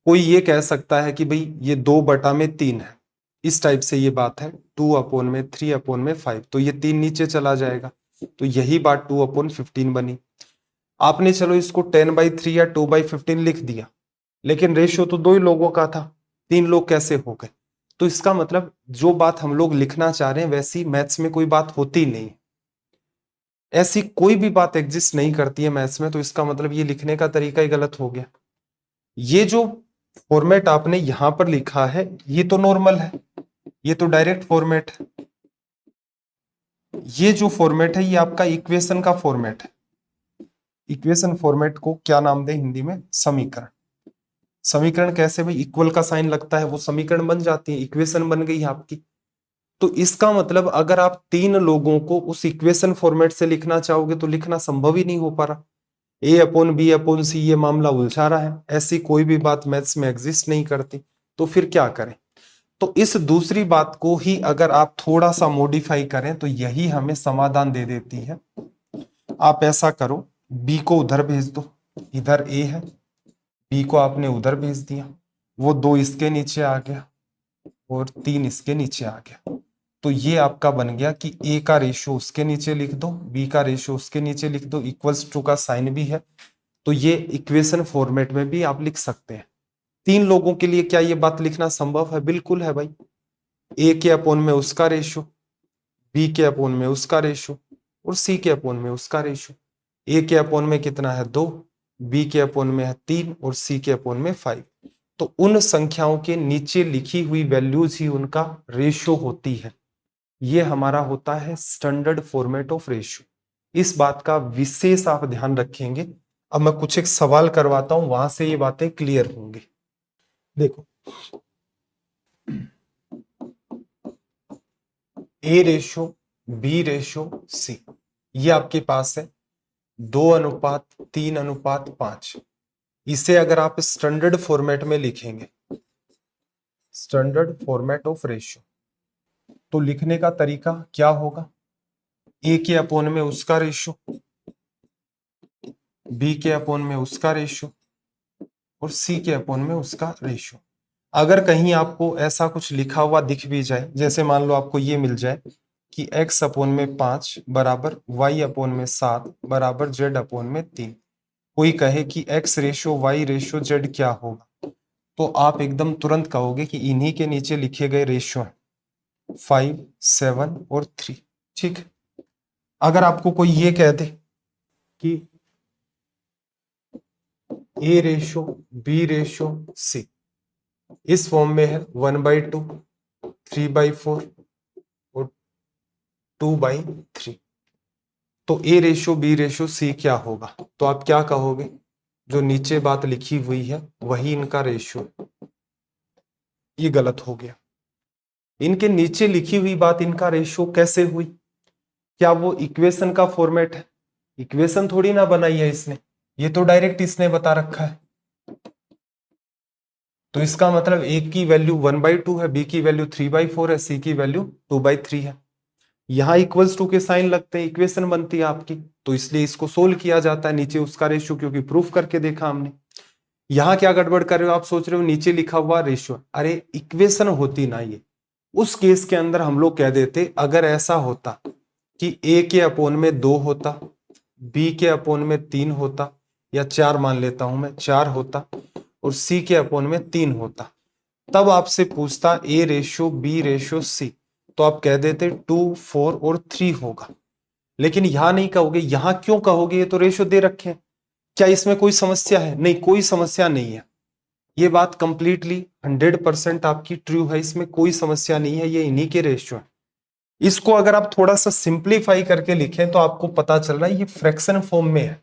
कोई ये कह सकता है कि भाई ये 2/3 है, इस टाइप से ये बात है, 2/3/5, तो ये 3 नीचे चला जाएगा, तो यही बात 2/15 बनी। आपने चलो इसको 10/3 या 2/15 लिख दिया, लेकिन रेशियो तो 2 ही लोगों का था, 3 लोग कैसे हो गए। तो इसका मतलब जो बात हम लोग लिखना चाह रहे हैं वैसी मैथ्स में कोई बात होती नहीं, ऐसी कोई भी बात एग्जिस्ट नहीं करती है मैथ्स में, तो इसका मतलब ये लिखने का तरीका ही गलत हो गया। ये जो फॉर्मेट आपने यहां पर लिखा है ये तो नॉर्मल है, ये तो डायरेक्ट फॉर्मेट है। ये जो फॉर्मेट है ये आपका इक्वेशन का फॉर्मेट है। इक्वेशन फॉर्मेट को क्या नाम दें हिंदी में, समीकरण। समीकरण कैसे भाई, इक्वल का साइन लगता है वो समीकरण बन जाती है, इक्वेशन बन गई आपकी। तो इसका मतलब अगर आप 3 लोगों को उस इक्वेशन फॉर्मेट से लिखना चाहोगे तो लिखना संभव ही नहीं हो पा रहा। A/B/C ये मामला उलझा रहा है, ऐसी कोई भी बात मैथ्स में एग्जिस्ट नहीं करती, तो फिर क्या करें। तो इस दूसरी बात को ही अगर आप थोड़ा सा मॉडिफाई करें तो यही हमें समाधान दे देती है। आप ऐसा करो, B को उधर भेज दो, इधर A है, B को आपने उधर भेज दिया, वो 2 इसके नीचे आ गया और 3 इसके नीचे आ गया। तो ये आपका बन गया कि A का रेशियो उसके नीचे लिख दो, B का रेशियो उसके नीचे लिख दो, इक्वल्स टू का साइन भी है, तो ये इक्वेशन फॉर्मेट में भी आप लिख सकते हैं। 3 लोगों के लिए क्या ये बात लिखना संभव है, बिल्कुल है भाई। A के अपॉन में उसका रेशियो, B के अपॉन में उसका रेशियो और C के अपॉन में उसका रेशियो। A के अपॉन में कितना है 2, B के अपॉन में है 3 और C के अपॉन में 5। तो उन संख्याओं के नीचे लिखी हुई वैल्यूज ही उनका रेशियो होती है। ये हमारा होता है स्टैंडर्ड फॉर्मेट ऑफ रेशियो। इस बात का विशेष आप ध्यान रखेंगे। अब मैं कुछ एक सवाल करवाता हूं, वहां से ये बातें क्लियर होंगी। देखो, A/B/C ये आपके पास है 2:3:5। इसे अगर आप स्टैंडर्ड फॉर्मेट में लिखेंगे, स्टैंडर्ड फॉर्मेट ऑफ रेशियो, तो लिखने का तरीका क्या होगा, A के अपॉन में उसका रेशियो, B के अपॉन में उसका रेशियो और C के अपॉन में उसका रेशियो। अगर कहीं आपको ऐसा कुछ लिखा हुआ दिख भी जाए, जैसे मान लो आपको ये मिल जाए कि x अपॉन में 5 बराबर y अपॉन में 7 बराबर z अपॉन में 3, कोई कहे कि x ratio y ratio z क्या होगा, तो आप एकदम तुरंत कहोगे कि इन्हीं के नीचे लिखे गए रेशियो हैं 5, 7 और 3। ठीक है। अगर आपको कोई ये कह दे कि A/B/C इस फॉर्म में है 1/2, 3/4 और 2/3, तो A/B/C क्या होगा, तो आप क्या कहोगे, जो नीचे बात लिखी हुई है वही इनका रेशियो। ये गलत हो गया। इनके नीचे लिखी हुई बात इनका रेशियो कैसे हुई, क्या वो इक्वेशन का फॉर्मेट है, इक्वेशन थोड़ी ना बनाई है इसने, ये तो डायरेक्ट इसने बता रखा है। तो इसका मतलब A की वैल्यू 1/2 है, B की वैल्यू 3/4 है, C की वैल्यू 2/3 है। यहां इक्वल्स टू के साइन लगते हैं, इक्वेशन बनती है आपकी, तो इसलिए इसको सोल्व किया जाता है, नीचे उसका रेशियो, क्योंकि प्रूफ करके देखा हमने। यहां क्या गड़बड़ कर रहे हो आप, सोच रहे हो नीचे लिखा हुआ रेशियो, अरे इक्वेशन होती ना ये, उस केस के अंदर हम लोग कह देते, अगर ऐसा होता कि a के अपोन में 2 होता, b के अपोन में 3 होता, या 4 मान लेता हूं मैं, 4 होता, और c के अपोन में 3 होता, तब आपसे पूछता a ratio b ratio c, तो आप कह देते 2, 4 और 3 होगा। लेकिन यहां नहीं कहोगे। यहां क्यों कहोगे? ये तो रेशियो दे रखे हैं। क्या इसमें कोई समस्या है? नहीं, कोई समस्या नहीं है। ये बात कंप्लीटली 100% आपकी ट्रू है, इसमें कोई समस्या नहीं है, ये इन्हीं के रेशियो है। इसको अगर आप थोड़ा सा सिंप्लीफाई करके लिखें तो आपको पता चल रहा है ये फ्रैक्शन फॉर्म में है।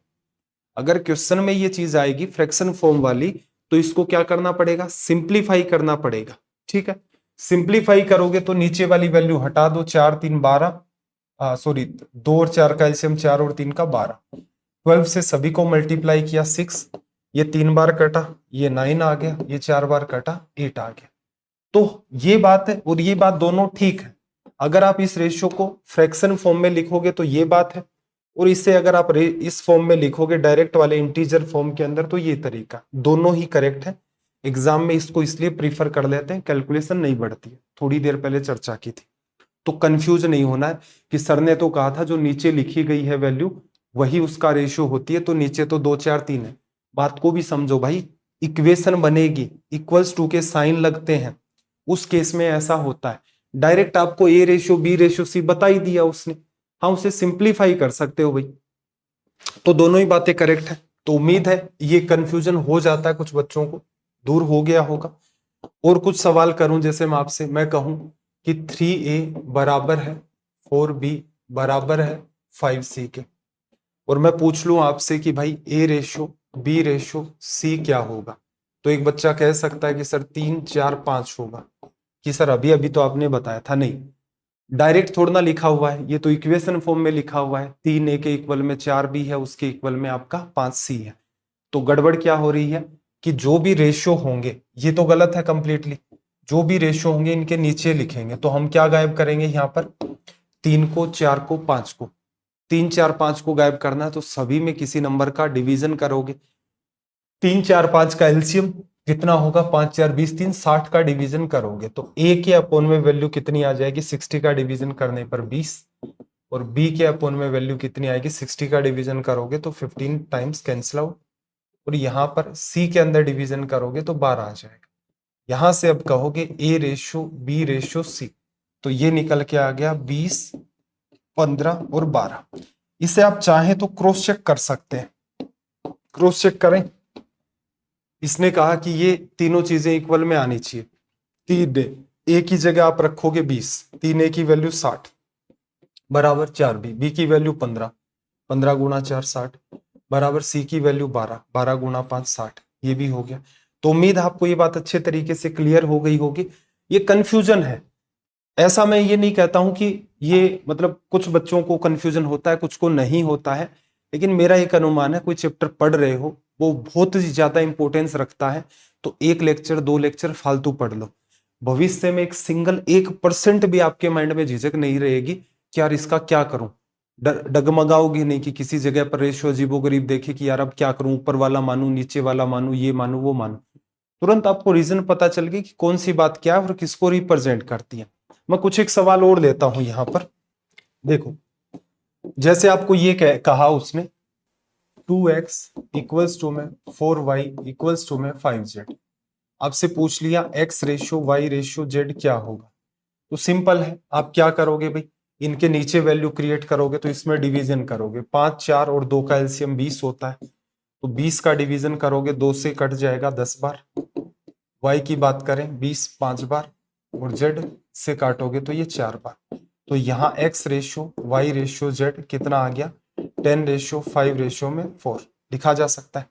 अगर क्वेश्चन में ये चीज आएगी फ्रैक्शन फॉर्म वाली, तो इसको क्या करना पड़ेगा? सिंप्लीफाई करना पड़ेगा। ठीक है, सिंप्लीफाई करोगे तो नीचे वाली वैल्यू हटा दो, 4 3 12, सॉरी 2 और 4 का एलसीएम 4 और 3 का 12, 12 से सभी को मल्टीप्लाई किया 6, ये 3 बार कटा, ये 9 आ गया, ये 4 बार कटा 8 आ गया। तो ये बात है और ये बात दोनों ठीक है। अगर आप इस रेशियो को फ्रैक्शन फॉर्म में लिखोगे तो ये बात है, और इससे अगर आप इस फॉर्म में लिखोगे डायरेक्ट वाले इंटीजर फॉर्म के अंदर, तो ये तरीका, दोनों ही करेक्ट है। एग्जाम में इसको इसलिए प्रीफर कर लेते हैं, कैलकुलेशन नहीं बढ़ती है, थोड़ी देर पहले चर्चा की थी। तो कंफ्यूज नहीं होना है कि सर ने तो कहा था जो नीचे लिखी गई है वैल्यू वही उसका रेशियो होती है, तो नीचे तो 2 4 3 है। बात को भी समझो भाई, इक्वेशन बनेगी, इक्वल्स टू के साइन लगते हैं, उस केस में ऐसा होता है। डायरेक्ट आपको A ratio B ratio C बता ही दिया उसने, हाँ उसे सिंप्लीफाई कर सकते हो भाई। तो दोनों ही बातें करेक्ट है। तो उम्मीद है ये कंफ्यूजन हो जाता है कुछ बच्चों को, दूर हो गया होगा। और कुछ सवाल करूं, जैसे मैं आपसे मैं कहूं कि 3a बराबर है 4b बराबर है 5c के, और मैं पूछ लूं आपसे कि भाई a ratio b ratio c क्या होगा, तो एक बच्चा कह सकता है कि सर 3 4 5 होगा। कि सर अभी अभी तो आपने बताया था। नहीं, डायरेक्ट थोड़ा ना लिखा हुआ है, ये तो इक्वेशन फॉर्म में लिखा हुआ है। 3a के इक्वल में 4b है, उसके इक्वल में आपका 5c है। तो गड़बड़ क्या हो रही है कि जो भी रेशियो होंगे, ये तो गलत है कंप्लीटली, जो भी रेशियो होंगे इनके नीचे लिखेंगे। तो हम क्या गायब करेंगे यहाँ पर? 3 को 4 को 5 को, 3 4 5 को गायब करना है, तो सभी में किसी नंबर का डिवीजन करोगे। 3 4 5 का एलसीएम कितना होगा? 5 4 20 3 60 का डिवीजन करोगे तो ए के अपोन में वैल्यू कितनी आ जाएगी? 60 का डिवीजन करने पर 20, और बी के अपोन में वैल्यू कितनी आएगी? 60 का डिवीजन करोगे तो 15 टाइम्स कैंसिल आउट, और यहां पर सी के अंदर डिवीजन करोगे तो 12 आ जाएगा। यहां से अब कहोगे A ratio B ratio C, तो ये निकल के आ गया 20 15 और 12। इसे आप चाहें तो क्रॉस चेक कर सकते हैं, क्रॉस चेक करें। इसने कहा कि ये तीनों चीजें इक्वल में आनी चाहिए। 3 ए की जगह आप रखोगे 20, 3a की वैल्यू 60 बराबर 4b, बी की वैल्यू 15, 15 गुणा 4 60 बराबर सी की वैल्यू 12, 12 गुणा 5 60, ये भी हो गया। तो उम्मीद है आपको ये बात अच्छे तरीके से क्लियर हो गई होगी। ये कंफ्यूजन है, ऐसा मैं ये नहीं कहता हूं कि ये मतलब कुछ बच्चों को कंफ्यूजन होता है कुछ को नहीं होता है, लेकिन मेरा एक अनुमान है कोई चैप्टर पढ़ रहे हो वो बहुत ही ज्यादा इंपॉर्टेंस रखता है, तो एक लेक्चर 2 लेक्चर फालतू पढ़ लो। भविष्य में एक सिंगल 1% भी आपके माइंड में झिझक नहीं रहेगी कि यार इसका क्या करूं, डगमगाओगे नहीं कि किसी जगह पर रेशियो अजीबोगरीब देखे कि यार अब क्या करूं, ऊपर वाला मानू नीचे वाला मानू, ये मानू वो मानू। तुरंत आपको रीजन पता चल गई कि कौन सी बात क्या है और किसको रिप्रेजेंट करती है। मैं कुछ एक सवाल और लेता हूं यहां पर, देखो जैसे आपको ये कहा उसने 2x इक्वल्स टू में 4y इक्वल्स टू में 5z, आपसे पूछ लिया x ratio y ratio z क्या होगा। तो सिंपल है, आप क्या करोगे भाई, इनके नीचे वैल्यू क्रिएट करोगे तो इसमें डिवीजन करोगे। 5 4 और 2 का एलसीएम 20 होता है, तो 20 का डिवीजन करोगे 2 से कट जाएगा 10 बार। y की बात करें 20 5 बार, और z से काटोगे तो ये 4 बार। तो यहाँ x ratio y ratio z कितना आ गया? 10 रेशियो 5 रेशियो में 4 लिखा जा सकता है।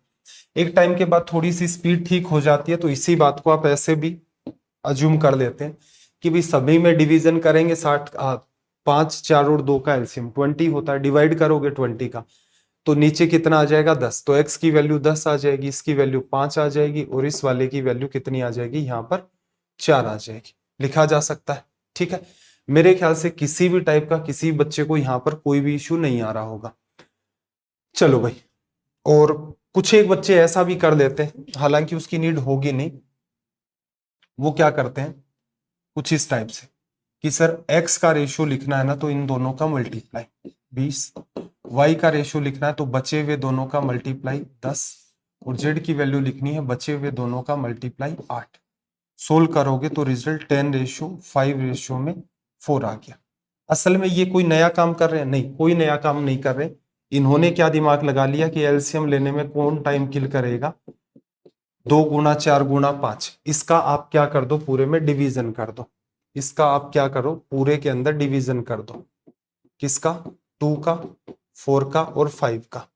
एक टाइम के बाद थोड़ी सी स्पीड ठीक हो जाती है, तो इसी बात को आप ऐसे भी अज्यूम कर लेते हैं कि भाई सभी में डिवीजन करेंगे 60, 5 4 और 2 का एलसीएम 20 होता है, डिवाइड करोगे 20 का तो नीचे कितना आ जाएगा? 10। तो x की वैल्यू 10 आ जाएगी, इसकी वैल्यू 5 आ जाएगी, और इस वाले की वैल्यू कितनी आ जाएगी? यहाँ पर 4 आ जाएगी, लिखा जा सकता है। ठीक है, मेरे ख्याल से किसी भी टाइप का किसी बच्चे को यहाँ पर कोई भी इश्यू नहीं आ रहा होगा। चलो भाई, और कुछ एक बच्चे ऐसा भी कर देते हैं, हालांकि उसकी नीड होगी नहीं, वो क्या करते हैं कुछ इस टाइप से, कि सर x का रेशियो लिखना है ना तो इन दोनों का मल्टीप्लाई 20, y का रेशियो लिखना है तो बचे हुए दोनों का मल्टीप्लाई 10 और z की वैल्यू लिखनी है बचे हुए दोनों का मल्टीप्लाई 8। सोल्व करोगे तो रिजल्ट 10:5:4 आ गया। असल में ये कोई नया काम कर रहे हैं? नहीं, कोई नया काम नहीं कर रहे। इन्होंने क्या दिमाग लगा लिया कि एलसीएम लेने में कौन टाइम किल करेगा, 2 गुना 4 गुना 5। इसका आप क्या कर दो, पूरे में डिवीजन कर दो। इसका आप क्या करो, पूरे के अंदर डिवीजन कर दो। किसका? 2 का, 4 का और 5 का।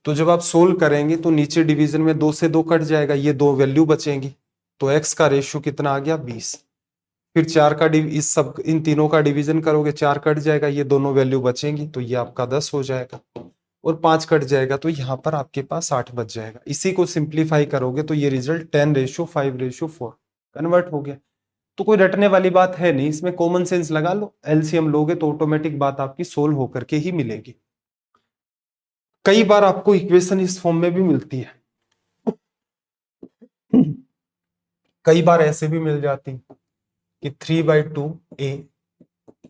तो जब आप सोल्व करेंगे तो नीचे डिवीजन में 2 से 2 कट जाएगा, ये 2 वैल्यू बचेंगी। तो x का रेशियो कितना आ गया? 20। फिर 4 का इस सब इन तीनों का डिवीजन करोगे, 4 कट जाएगा, ये दोनों वैल्यू बचेंगी, तो ये आपका 10 हो जाएगा। और 5 कट जाएगा तो यहाँ पर आपके पास 8 बच जाएगा। इसी को सिंप्लीफाई करोगे तो ये रिजल्ट 10:5:4 कन्वर्ट हो गया। तो कोई रटने वाली बात है नहीं, इसमें कॉमन सेंस लगा लो। एलसीएम लोगे तो ऑटोमेटिक बात आपकी सोल्व होकर के ही मिलेगी। कई बार आपको इक्वेशन इस फॉर्म में भी मिलती है, कई बार ऐसे भी मिल जाती कि 3/2a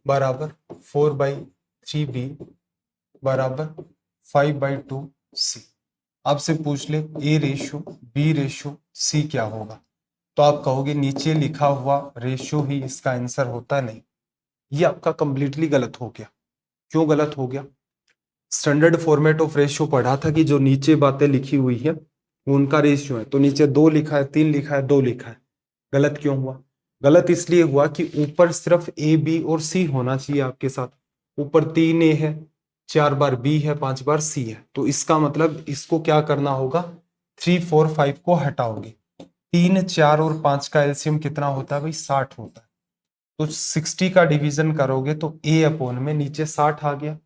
बराबर 4/3b बराबर 5/2c। आपसे पूछ ले a ratio b ratio c क्या होगा, तो आप कहोगे नीचे लिखा हुआ रेशियो ही इसका आंसर होता है। नहीं, ये आपका कंप्लीटली गलत हो गया। क्यों गलत हो गया? स्टैंडर्ड फॉर्मेट ऑफ रेशियो पढ़ा था कि जो नीचे बातें लिखी हुई है वो उनका रेशियो है। तो नीचे 2 लिखा है, 3 लिखा है, 2 लिखा है। गलत क्यों हुआ? गलत इसलिए हुआ कि ऊपर सिर्फ ए बी और सी होना चाहिए आपके साथ। ऊपर 3 ए है, 4 बार बी है, 5 बार सी है। तो इसका मतलब इसको क्या करना होगा, 3 4 5 को हटाओगे। 3 4 और 5 का एलसीएम कितना होता है भाई? 60 होता है। तो 60 का डिवीजन करोगे तो a अपॉन में नीचे 60 आ गया।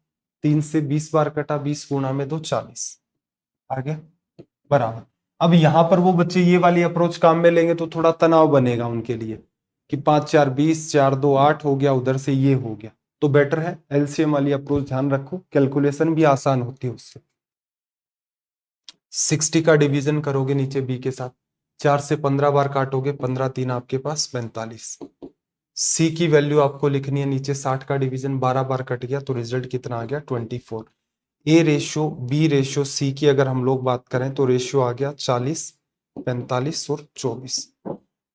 3 से 20 बार कटा, 20 गुणा में 2 40 आ गया बराबर। अब यहां पर वो बच्चे ये वाली अप्रोच काम में लेंगे तो थोड़ा तनाव बनेगा उनके लिए कि 5 4 20, 4 2 8 हो गया, उधर से ये हो गया। तो बेटर है एलसीएम वाली अप्रोच ध्यान रखो, कैलकुलेशन भी आसान होती है उससे। 60 का डिवीजन करोगे नीचे b के साथ, 4 से 15 बार काटोगे, 15 3 आपके पास 45। सी की वैल्यू आपको लिखनी है नीचे 60 का डिवीजन 12 बार कट गया तो रिजल्ट कितना आ गया? 24। A ratio B ratio C की अगर हम लोग बात करें तो रेशियो आ गया 40, 45 और 24।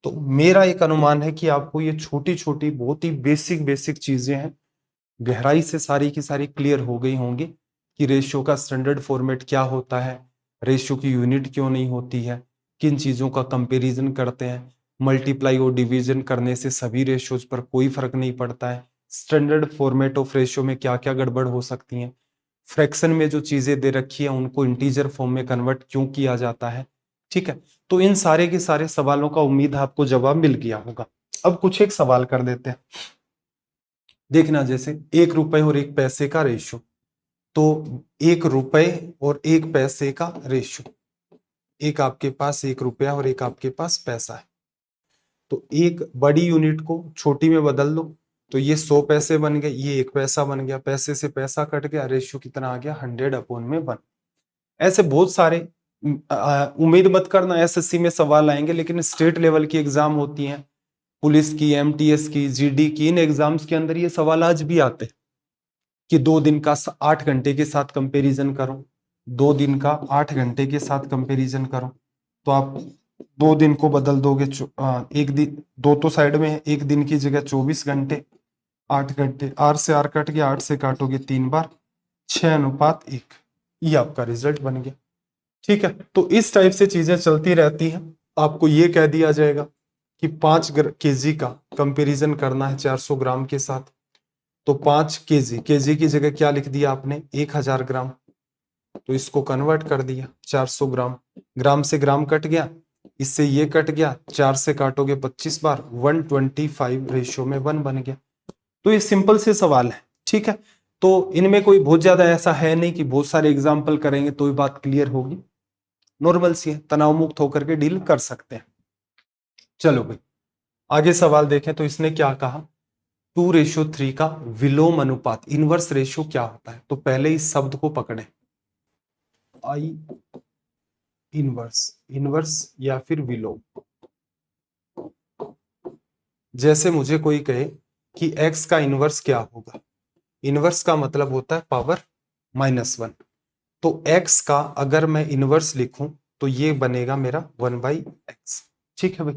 तो मेरा एक अनुमान है कि आपको ये छोटी छोटी बहुत ही बेसिक बेसिक चीजें हैं, गहराई से सारी की सारी क्लियर हो गई होंगी कि रेशियो का स्टैंडर्ड फॉर्मेट क्या होता है, रेशियो की यूनिट क्यों नहीं होती है, किन चीजों का कंपैरिजन करते हैं, मल्टीप्लाई और डिवीजन करने से सभी रेशियोज पर कोई फर्क नहीं पड़ता है, स्टैंडर्ड फॉर्मेट ऑफ रेशियो में क्या क्या गड़बड़ हो सकती हैं, फ्रैक्शन में जो चीजें दे रखी है उनको इंटीजर फॉर्म में कन्वर्ट क्यों किया जाता है। ठीक है, तो इन सारे के सारे सवालों का उम्मीद है आपको जवाब मिल गया होगा। अब कुछ एक सवाल कर देते हैं, देखना जैसे 1 रुपए और 1 पैसे का रेशियो। तो 1 रुपए और 1 पैसे का रेशियो, एक आपके पास 1 रुपया और एक आपके पास पैसा है। तो एक बड़ी यूनिट को छोटी में बदल दो तो ये 100 पैसे बन गए, ये 1 पैसा बन गया, पैसे से पैसा कट गया, रेशियो कितना आ गया? 100/1। ऐसे बहुत सारे उम्मीद मत करना एसएससी में सवाल आएंगे, लेकिन स्टेट लेवल की एग्जाम होती हैं, पुलिस की, एमटीएस की, जीडी की, इन एग्जाम्स के अंदर ये सवाल आज भी आते हैं कि 2 दिन का 8 घंटे के साथ कंपैरिजन करो, 2 दिन का 8 घंटे के साथ कंपैरिजन करो। तो आप 2 दिन को बदल दोगे, एक दिन, 2 तो साइड में है, एक दिन की जगह 24 घंटे, 8 घंटे, 8 से 8 कट गया, 8 से काटोगे 3 बार, 6:1, ये आपका रिजल्ट बन गया। ठीक है, तो इस टाइप से चीजें चलती रहती हैं। आपको ये कह दिया जाएगा कि 5 केजी का कंपैरिजन करना है 400 ग्राम के साथ, तो 5 केजी, केजी की जगह क्या लिख दिया आपने? 1000 ग्राम। तो इसको कन्वर्ट कर दिया 400 ग्राम, ग्राम से ग्राम कट गया, इससे ये कट गया, 4 से काटोगे 25 बार, 125 रेशियो में 1 बन गया। तो ये सिंपल से सवाल है। ठीक है, तो इनमें कोई बहुत ज्यादा ऐसा है नहीं कि बहुत सारे एग्जाम्पल करेंगे तो ही बात क्लियर होगी, नॉर्मल सी है, तनाव मुक्त होकर के डील कर सकते हैं। चलो भाई आगे सवाल देखें तो इसने क्या कहा, 2:3 का विलोम अनुपात, इनवर्स रेशियो क्या होता है। तो पहले इस शब्द को पकड़े, आई इनवर्स, इनवर्स या फिर विलोम। जैसे मुझे कोई कहे कि x का इनवर्स क्या होगा। इनवर्स का मतलब होता है पावर -1। तो x का अगर मैं इनवर्स लिखूं तो ये बनेगा मेरा 1/x। ठीक है भाई,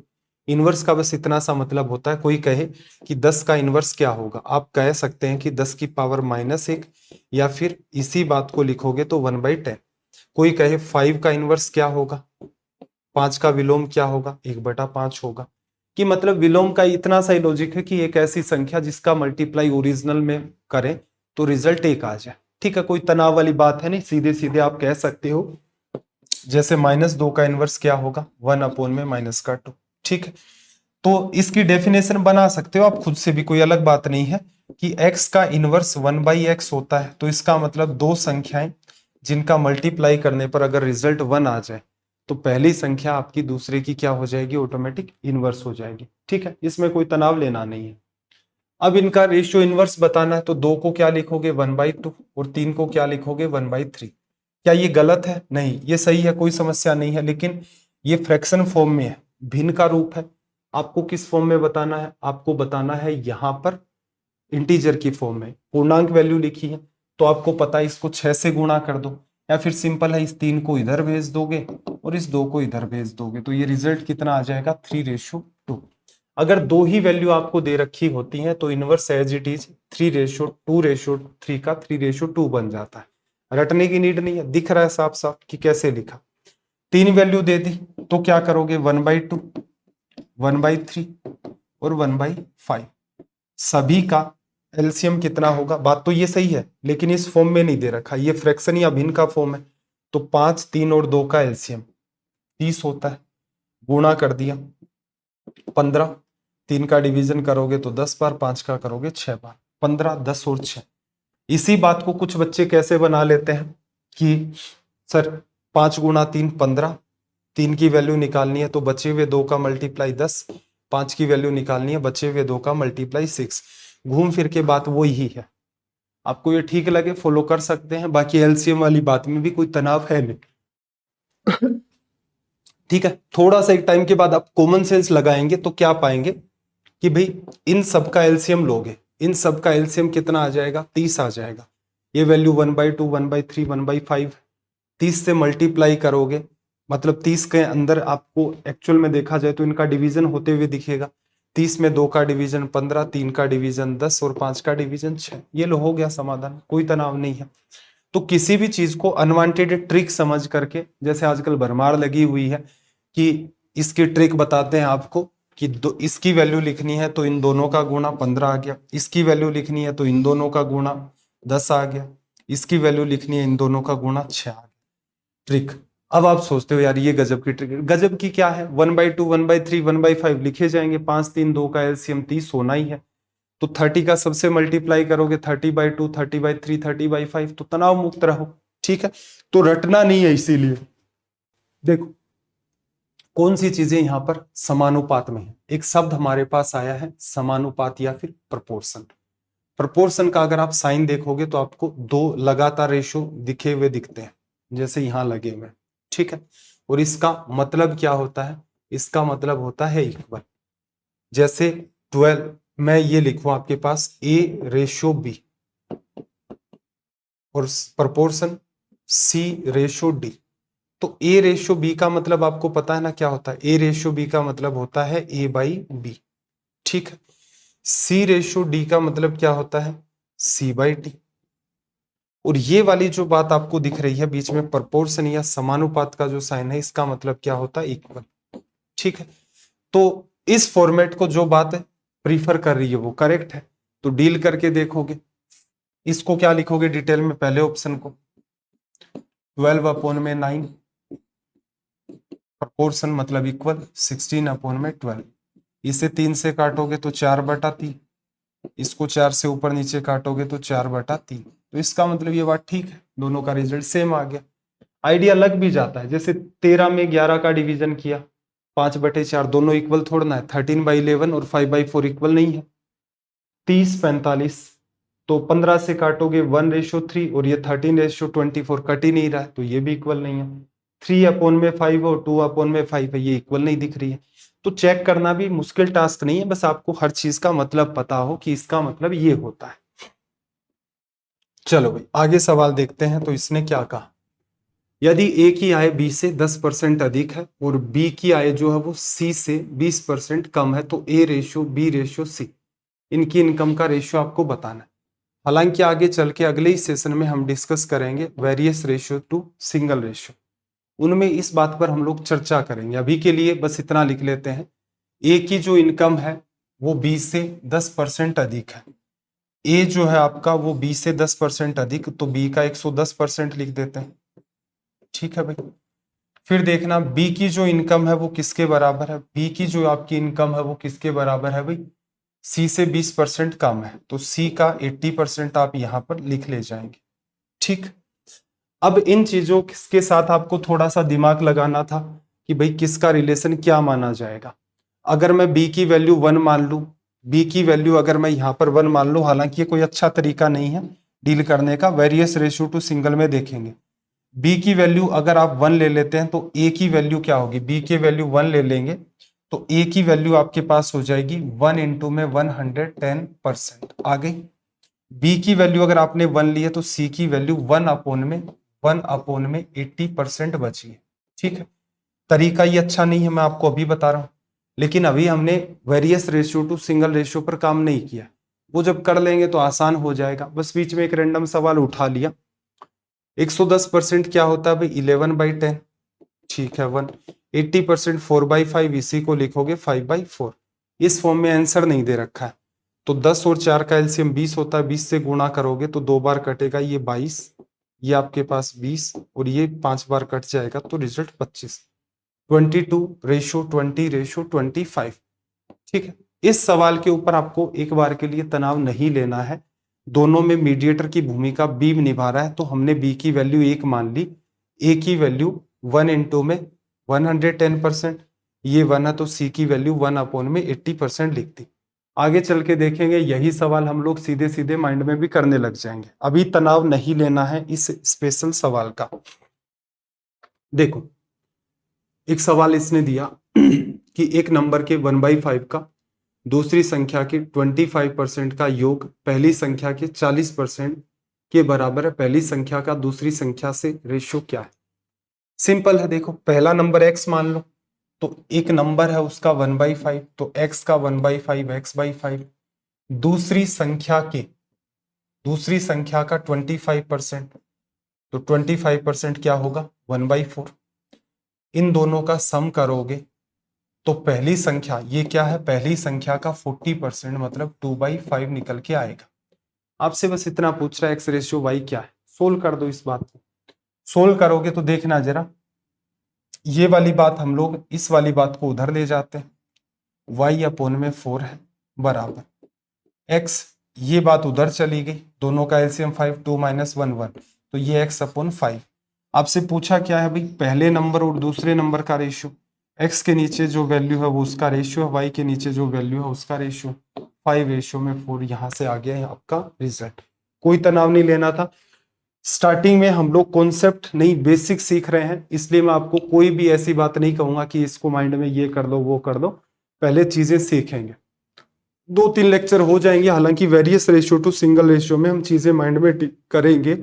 इनवर्स का बस इतना सा मतलब होता है। कोई कहे कि 10 का इनवर्स क्या होगा, आप कह सकते हैं कि 10 की पावर -1, या फिर इसी बात को लिखोगे तो 1/10। कोई कहे 5 का इनवर्स क्या होगा, 5 का विलोम क्या होगा, 1/5 होगा। कि मतलब विलोम का इतना सा ही लॉजिक है कि एक ऐसी संख्या जिसका मल्टीप्लाई ओरिजिनल में करें तो रिजल्ट 1 आ जाए। ठीक है, कोई तनाव वाली बात है नहीं, सीधे सीधे आप कह सकते हो। जैसे -2 का इनवर्स क्या होगा, 1/-2। ठीक है, तो इसकी डेफिनेशन बना सकते हो आप खुद से भी, कोई अलग बात नहीं है कि x का इनवर्स 1/x होता है। तो इसका मतलब दो संख्याएं जिनका मल्टीप्लाई करने पर अगर रिजल्ट 1 आ जाए तो पहली संख्या आपकी दूसरे की क्या हो जाएगी, ऑटोमेटिक इनवर्स हो जाएगी। ठीक है, इसमें कोई तनाव लेना नहीं है। अब इनका रेशियो इनवर्स बताना है तो 2 को क्या लिखोगे, 1/2, और 3 को क्या लिखोगे, 1/3। क्या ये गलत है? नहीं, ये सही है, कोई समस्या नहीं है। लेकिन ये फ्रैक्शन फॉर्म में है, भिन्न का रूप है। आपको किस फॉर्म में बताना है, आपको बताना है यहां पर इंटीजर की फॉर्म में। पूर्णांक वैल्यू लिखी है तो आपको पता है इसको 6 से गुणा कर दो, या फिर सिंपल है इस 3 को इधर भेज दोगे और इस 2 को इधर भेज दोगे, तो ये रिजल्ट कितना आ जाएगा, 3:2। अगर दो ही वैल्यू आपको दे रखी होती है तो इनवर्स एज इट इज 3:2:3 का 3:2 बन जाता है। रटने की नीड नहीं है, दिख रहा है साफ साफ कि कैसे लिखा। 3 वैल्यू दे दी तो क्या करोगे, 1/2, 1/3 और 1/5। सभी का एलसीएम कितना होगा, बात तो ये सही है, लेकिन इस फॉर्म में नहीं दे रखा, ये फ्रैक्शन या भिन्न का फॉर्म है। तो 5, 3 और 2 का एलसीएम 30 होता है। गुणा कर दिया 15, 3 का डिवीजन करोगे तो 10 बार, 5 का करोगे 6 बार, 15, 10 और 6। इसी बात को कुछ बच्चे कैसे बना लेते हैं कि सर 5 गुणा 3 15, 3 की वैल्यू निकालनी है तो बचे हुए 2 का मल्टीप्लाई 10, 5 की वैल्यू निकालनी है बचे हुए 2 का मल्टीप्लाई 6। घूम फिर के बात वो ही है। आपको ये ठीक लगे फॉलो कर सकते हैं, बाकी एलसीएम वाली बात में भी कोई तनाव है नहीं। ठीक है, थोड़ा सा एक टाइम के बाद आप कॉमन सेंस लगाएंगे तो क्या पाएंगे कि भाई इन सब का एलसीएम लोगे, इन सब का एलसीएम कितना आ जाएगा, 30 आ जाएगा। ये वैल्यू 1/2, 1/3, 1/5, 30 से मल्टीप्लाई करोगे, मतलब 30 के अंदर आपको एक्चुअल में देखा जाए तो इनका डिवीजन होते हुए दिखेगा। 30 में 2 का डिवीजन 15, 3 का डिवीजन 10 और 5 का डिवीजन 6। ये लो हो गया समाधान, कोई तनाव नहीं है। तो किसी भी चीज को अनवांटेड ट्रिक समझ करके, जैसे आजकल भरमार लगी हुई है कि इसकी ट्रिक बताते हैं आपको कि इसकी वैल्यू लिखनी है तो इन दोनों का गुणा 15 आ गया, इसकी वैल्यू लिखनी है तो इन दोनों का गुणा 10 आ गया, इसकी वैल्यू लिखनी है इन दोनों का गुणा 6 आ गया। ट्रिक। अब आप सोचते हो यार ये गजब की ट्रिक, गजब की क्या है, 1/2, 1/3, 1/5 लिखे जाएंगे, 5, 3, 2 का एलसीएम 30 होना ही है। तो 30 का सबसे मल्टीप्लाई करोगे 30/2, 30/3, 30/5, तो तनाव मुक्त रहो। ठीक है, तो रटना नहीं है। इसीलिए देखो कौन सी चीजें यहां पर समानुपात में है। एक शब्द हमारे पास आया है समानुपात या फिर प्रपोर्शन। प्रपोर्शन का अगर आप साइन देखोगे तो आपको दो लगातार रेशो दिखे हुए दिखते हैं, जैसे यहां लगे हुए। ठीक है, और इसका मतलब क्या होता है, इसका मतलब होता है इक्वल। जैसे 12 मैं ये लिखूं आपके पास A/B और प्रपोर्शन C/D। तो A/B का मतलब आपको पता है ना क्या होता है, A/B का मतलब होता है A/B। ठीक है, C/D का मतलब क्या होता है, C/D। और ये वाली जो बात आपको दिख रही है बीच में प्रपोर्शन या समानुपात का जो साइन है, इसका मतलब क्या होता है, इक्वल। ठीक है, तो इस फॉर्मेट को जो बात प्रीफर कर रही है वो करेक्ट है, तो डील करके देखोगे। इसको क्या लिखोगे डिटेल में, पहले ऑप्शन को 12/9, प्रपोर्शन मतलब इक्वल 16/12। इसे 3 से काटोगे तो 4/3, इसको 4 से ऊपर नीचे काटोगे तो 4/3। तो इसका मतलब ये बात ठीक है, दोनों का रिजल्ट सेम आ गया। आइडिया लग भी जाता है, जैसे 13 में 11 का डिवीजन किया 5/4, दोनों इक्वल थोड़ना है। 13/11 और 5/4 इक्वल नहीं है। 30/45, तो 15 से काटोगे 1:3 और ये 13:24 कट ही नहीं रहा है, तो ये भी इक्वल नहीं है। 3/5 और 2/5 है, ये इक्वल नहीं दिख रही है। तो चेक करना भी मुश्किल टास्क नहीं है, बस आपको हर चीज का मतलब पता हो कि इसका मतलब ये होता है। चलो भाई आगे सवाल देखते हैं। तो इसने क्या कहा, यदि ए की आय बी से 10% अधिक है और बी की आय जो है वो सी से 20% कम है, तो A ratio B ratio C, इनकी इनकम का रेशियो आपको बताना है। हालांकि आगे चल के अगले ही सेशन में हम डिस्कस करेंगे various ratio two single ratio, उनमें इस बात पर हम लोग चर्चा करेंगे। अभी के लिए बस इतना लिख लेते हैं, ए की जो इनकम है वो बी से 10% अधिक है। ए जो है आपका वो बी से 10% अधिक, तो बी का 110% लिख देते हैं। ठीक है भाई। फिर देखना बी की जो इनकम है वो किसके बराबर है, बी की जो आपकी इनकम है वो किसके बराबर है भाई, सी से 20% कम है, तो सी का 80% आप यहां पर लिख ले जाएंगे। ठीक। अब इन चीजों के साथ आपको थोड़ा सा दिमाग लगाना था कि भाई किसका रिलेशन क्या माना जाएगा। अगर मैं बी की वैल्यू 1 मान लूं, बी की वैल्यू अगर मैं यहां पर 1 मान लूं, हालांकि ये कोई अच्छा तरीका नहीं है डील करने का, वेरियस रेशियो टू सिंगल में देखेंगे। बी की वैल्यू अगर आप 1 ले लेते हैं तो ए की वैल्यू क्या होगी, बी की वैल्यू 1 ले लेंगे तो ए की वैल्यू आपके पास हो जाएगी 1 इंटू में 110% आ गई। बी की वैल्यू अगर आपने 1 ली है तो सी की वैल्यू 1/में 80% बची है। ठीक है। तरीका ये अच्छा नहीं है, मैं आपको अभी बता रहा हूं, लेकिन अभी हमने various ratio two single ratio पर काम नहीं किया, वो जब कर लेंगे तो आसान हो जाएगा। बस बीच में एक रैंडम सवाल उठा लिया। 110% क्या होता है भाई, 11/10। ठीक है 1। 80% 4/5, इसी को लिखोगे 5/4। इस फॉर्म में आंसर नहीं दे रखा है, तो 10 और 4 का एलसीएम 20 होता है, 20 से गुणा करोगे तो 2 बार कटेगा, ये 22, ये आपके पास 20 और ये 5 बार कट जाएगा, तो रिजल्ट 25। 22:20:25। ठीक है। इस सवाल के ऊपर आपको एक बार के लिए तनाव नहीं लेना है, दोनों में मीडिएटर की भूमिका बी निभा रहा है, तो हमने बी की वैल्यू 1 मान ली, ए की वैल्यू 1 इंटू में 110%, ये 1 है तो सी की वैल्यू 1/में 80% लिख दी। आगे चल के देखेंगे यही सवाल हम लोग सीधे सीधे माइंड में भी करने लग जाएंगे, अभी तनाव नहीं लेना है इस स्पेशल सवाल का। देखो एक सवाल इसने दिया कि एक नंबर के 1/5 का दूसरी संख्या के 25% का योग पहली संख्या के 40% के बराबर है, पहली संख्या का दूसरी संख्या से रेशियो क्या है। सिंपल है, देखो पहला नंबर x मान लो, तो एक नंबर है उसका 1/5, तो x का 1/5 x/5, दूसरी संख्या का 25%, तो 25% क्या होगा 1/4। इन दोनों का सम करोगे तो पहली संख्या, ये क्या है, पहली संख्या का 40% मतलब 2/5 निकल के आएगा। आपसे बस इतना पूछ रहा है x/y क्या है, सोल्व कर दो इस बात को। सोल्व करोगे तो देखना जरा, ये वाली बात हम लोग इस वाली बात को उधर ले जाते हैं, y/4 है बराबर x, ये बात उधर चली गई, दोनों का एलसीएम 5, 2 - 1 1, तो ये x/5। आपसे पूछा क्या है भाई, पहले नंबर और दूसरे नंबर का रेशियो, x के नीचे जो वैल्यू है वो उसका रेशियो है, y के नीचे जो वैल्यू है उसका रेशियो, 5/4 यहां से आ गया है आपका रिजल्ट। कोई तनाव नहीं लेना था, स्टार्टिंग में हम लोग कॉन्सेप्ट नहीं बेसिक सीख रहे हैं, इसलिए मैं आपको कोई भी ऐसी बात नहीं कहूंगा कि इसको माइंड में ये कर लो वो कर लो, पहले चीजें सीखेंगे, 2-3 लेक्चर हो जाएंगे। हालांकि various ratio two single ratio में हम चीजें माइंड में करेंगे,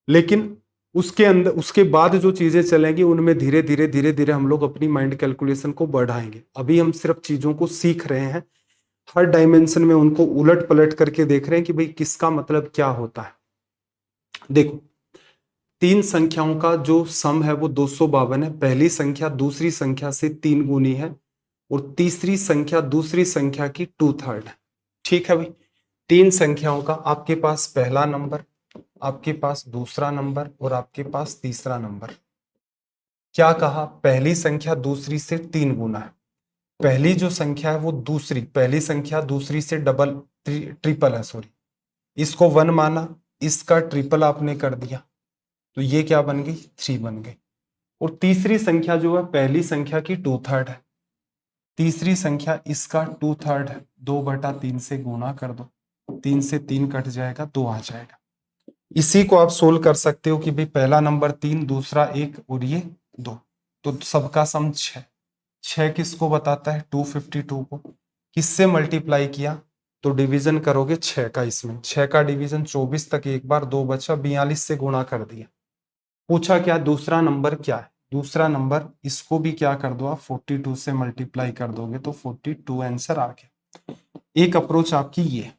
लेकिन उसके अंदर उसके बाद जो चीजें चलेंगी उनमें धीरे धीरे हम लोग अपनी माइंड कैलकुलेशन को बढ़ाएंगे। अभी हम सिर्फ चीजों को सीख रहे हैं, हर डायमेंशन में उनको उलट पलट करके देख रहे हैं कि भाई किसका मतलब क्या होता है। देखो 3 संख्याओं का जो सम है वो 252 है, पहली संख्या दूसरी संख्या से 3 गुनी है और तीसरी संख्या दूसरी संख्या की 2/3 है। ठीक है भाई, 3 संख्याओं का आपके पास पहला नंबर, आपके पास दूसरा नंबर और आपके पास तीसरा नंबर। क्या कहा, पहली संख्या दूसरी से 3 गुना है, पहली जो संख्या है वो पहली संख्या दूसरी से ट्रिपल है, सॉरी, इसको 1 माना, इसका ट्रिपल आपने कर दिया, तो ये क्या बन गई 3 बन गई। और तीसरी संख्या जो है पहली संख्या की 2/3 है, तीसरी संख्या इसका 2/3 है, 2/3 से गुणा कर दो, 3 से 3 कट जाएगा, 2 आ जाएगा। इसी को आप सोल्व कर सकते हो कि भाई पहला नंबर 3, दूसरा 1 और ये 2, तो सबका सम 6। 6 किसको बताता है? 252 को। किससे मल्टीप्लाई किया? तो डिवीजन करोगे 6 का, इसमें 6 का डिवीजन 24 तक एक बार, 2 बचा, 42 से गुणा कर दिया। पूछा क्या दूसरा नंबर क्या है? दूसरा नंबर इसको भी क्या कर दो आप, 42 से मल्टीप्लाई कर दोगे तो 42 आंसर आ गया। एक अप्रोच आपकी ये।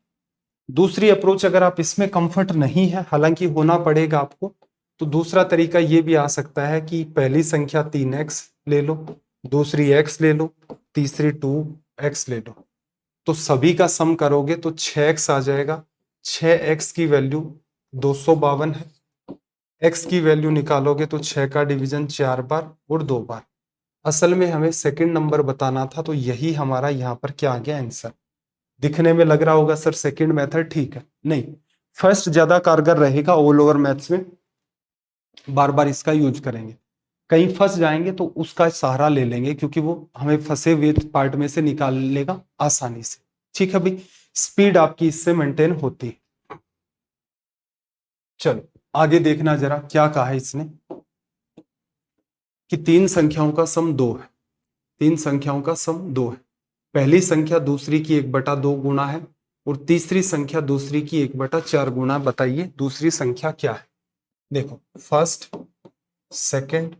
दूसरी अप्रोच अगर आप इसमें कंफर्ट नहीं है, हालांकि होना पड़ेगा आपको, तो दूसरा तरीका ये भी आ सकता है कि पहली संख्या 3x ले लो, दूसरी x ले लो, तीसरी 2x ले लो, तो सभी का सम करोगे तो 6x आ जाएगा। 6x की वैल्यू 252 है। x की वैल्यू निकालोगे तो 6 का डिवीजन 4 बार और 2 बार। असल में हमें सेकंड नंबर बताना था, तो यही हमारा यहाँ पर क्या आ गया आंसर। दिखने में लग रहा होगा सर सेकंड मेथड ठीक है, नहीं, फर्स्ट ज्यादा कारगर रहेगा ऑल ओवर मैथ्स में, बार बार इसका यूज करेंगे। कहीं फंस जाएंगे तो उसका सहारा ले लेंगे, क्योंकि वो हमें फंसे हुए पार्ट में से निकाल लेगा आसानी से। ठीक है भाई, स्पीड आपकी इससे मेंटेन होती है। चलो आगे देखना जरा क्या कहा है इसने, कि तीन संख्याओं का सम 2 है। तीन संख्याओं का सम 2 है। पहली संख्या दूसरी की 1/2 गुना है और तीसरी संख्या दूसरी की 1/4 गुना। बताइए दूसरी संख्या क्या है? देखो, फर्स्ट, सेकंड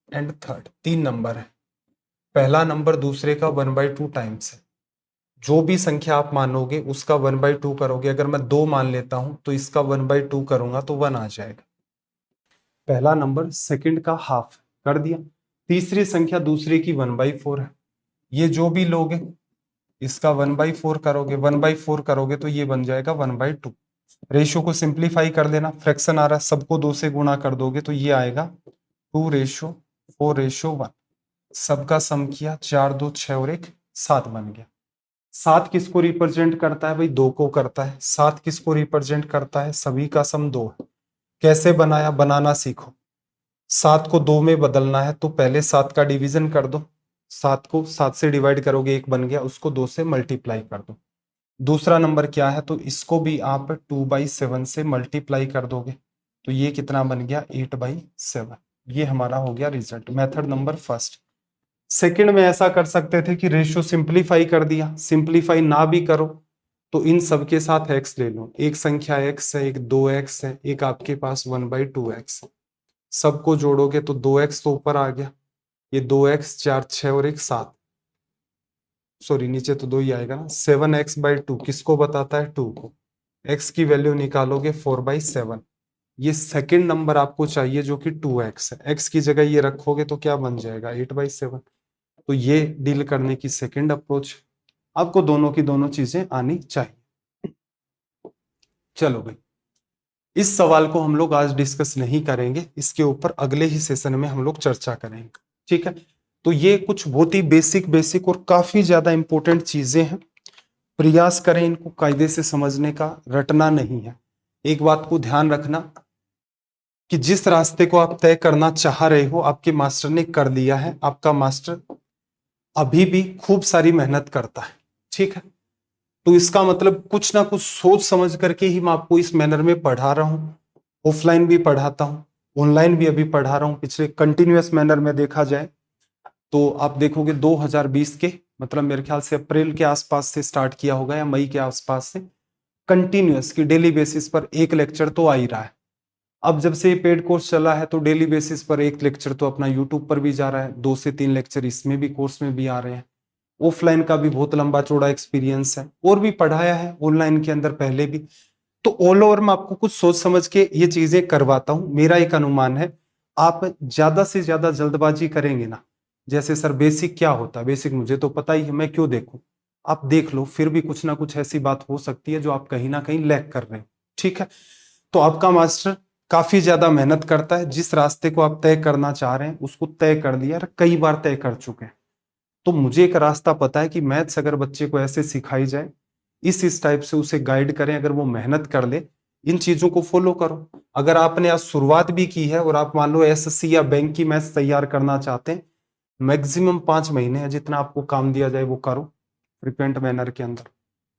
एंड थर्ड, तीन नंबर है। पहला नंबर दूसरे का 1/2 टाइम्स है। जो भी संख्या आप मानोगे उसका 1/2 करोगे। अगर मैं 2 मान लेता हूं तो इसका 1/2 करूंगा तो 1 आ जाएगा। पहला नंबर सेकंड का हाफ कर दिया। तीसरी संख्या दूसरे की 1/4 है। ये जो भी लोगे इसका 1/4 करोगे, 1/4 करोगे तो ये बन जाएगा 1/2। रेशियो को सिंप्लीफाई कर देना, फ्रैक्शन आ रहा है, सबको 2 से गुणा कर दोगे तो ये आएगा 2:4:1। सबका सम किया, 4 2 6 और 1 7 बन गया। 7 किसको रिप्रेजेंट करता है भाई? 2 को करता है। 7 किसको रिप्रेजेंट करता है? सभी का सम 2 है। कैसे बनाया? बनाना सीखो। 7 को 2 में बदलना है तो पहले 7 का डिवीजन कर दो। 7 को 7 से डिवाइड करोगे 1 बन गया, उसको 2 से मल्टीप्लाई कर दो। दूसरा नंबर क्या है? तो इसको भी आप 2/7 से मल्टीप्लाई कर दोगे तो ये कितना बन गया? 8/7। ये हमारा हो गया result, method number first. Second में ऐसा कर सकते थे कि रेशियो सिंप्लीफाई कर दिया। सिंप्लीफाई ना भी करो तो इन सब के साथ x ले लो। एक संख्या x है, एक 2x है, एक आपके पास 1/2x है। सबको जोड़ोगे तो 2x तो ऊपर आ गया, ये 2x 4 6 और 1 7, सॉरी नीचे तो 2 ही आएगा ना। 7x/2 किसको बताता है? 2 को। x की वैल्यू निकालोगे 4/7। ये सेकंड नंबर आपको चाहिए जो कि 2x है। x की जगह ये रखोगे तो क्या बन जाएगा? 8/7। तो ये डील करने की सेकंड अप्रोच। आपको दोनों की दोनों चीजें आनी चाहिए। चलो भाई, इस सवाल को हम लोग आज डिस्कस नहीं करेंगे, इसके ऊपर अगले ही सेशन में हम लोग चर्चा करेंगे। ठीक है, तो ये कुछ बहुत ही बेसिक बेसिक और काफी ज्यादा इंपॉर्टेंट चीजें हैं। प्रयास करें इनको कायदे से समझने का, रटना नहीं है। एक बात को ध्यान रखना कि जिस रास्ते को आप तय करना चाह रहे हो आपके मास्टर ने कर लिया है। आपका मास्टर अभी भी खूब सारी मेहनत करता है। ठीक है, तो इसका मतलब कुछ ना कुछ सोच समझ करके ही मैं आपको इस मैनर में पढ़ा रहा हूँ। ऑफलाइन भी पढ़ाता हूँ, ऑनलाइन भी अभी पढ़ा रहा हूँ। पिछले कंटिन्यूअस मैनर में देखा जाए तो आप देखोगे 2020 के मतलब मेरे ख्याल से अप्रैल के आसपास से स्टार्ट किया होगा या मई के आसपास से, कंटिन्यूअस की डेली बेसिस पर एक लेक्चर तो आ ही रहा है। अब जब से ये पेड कोर्स चला है तो डेली बेसिस पर एक लेक्चर तो अपना यूट्यूब पर भी जा रहा है, 2 से 3 लेक्चर इसमें भी कोर्स में भी आ रहे हैं। ऑफलाइन का भी बहुत लंबा चौड़ा एक्सपीरियंस है और भी पढ़ाया है ऑनलाइन के अंदर पहले भी। तो ऑल ओवर मैं आपको कुछ सोच समझ के ये चीजें करवाता हूं। मेरा एक अनुमान है, आप ज्यादा से ज्यादा जल्दबाजी करेंगे ना, जैसे सर बेसिक क्या होता है, बेसिक मुझे तो पता ही है, मैं क्यों देखूं। आप देख लो, फिर भी कुछ ना कुछ ऐसी बात हो सकती है जो आप कहीं ना कहीं लैग कर रहे हो। ठीक है, तो आपका मास्टर काफी ज्यादा मेहनत करता है। जिस रास्ते को आप तय करना चाह रहे हैं उसको तय कर लिया, कई बार तय कर चुके हैं। तो मुझे एक रास्ता पता है कि मैथ्स अगर बच्चे को ऐसे सिखाई जाए, इस टाइप से उसे गाइड करें, अगर वो मेहनत कर ले, इन चीजों को फॉलो करो। अगर आपने आज शुरुआत भी की है और आप मान लो एसएससी या बैंक की मैथ्स तैयार करना चाहते हैं, मैक्सिमम 5 महीने है, जितना आपको काम दिया जाए वो करो फ्रिक्वेंट मैनर के अंदर,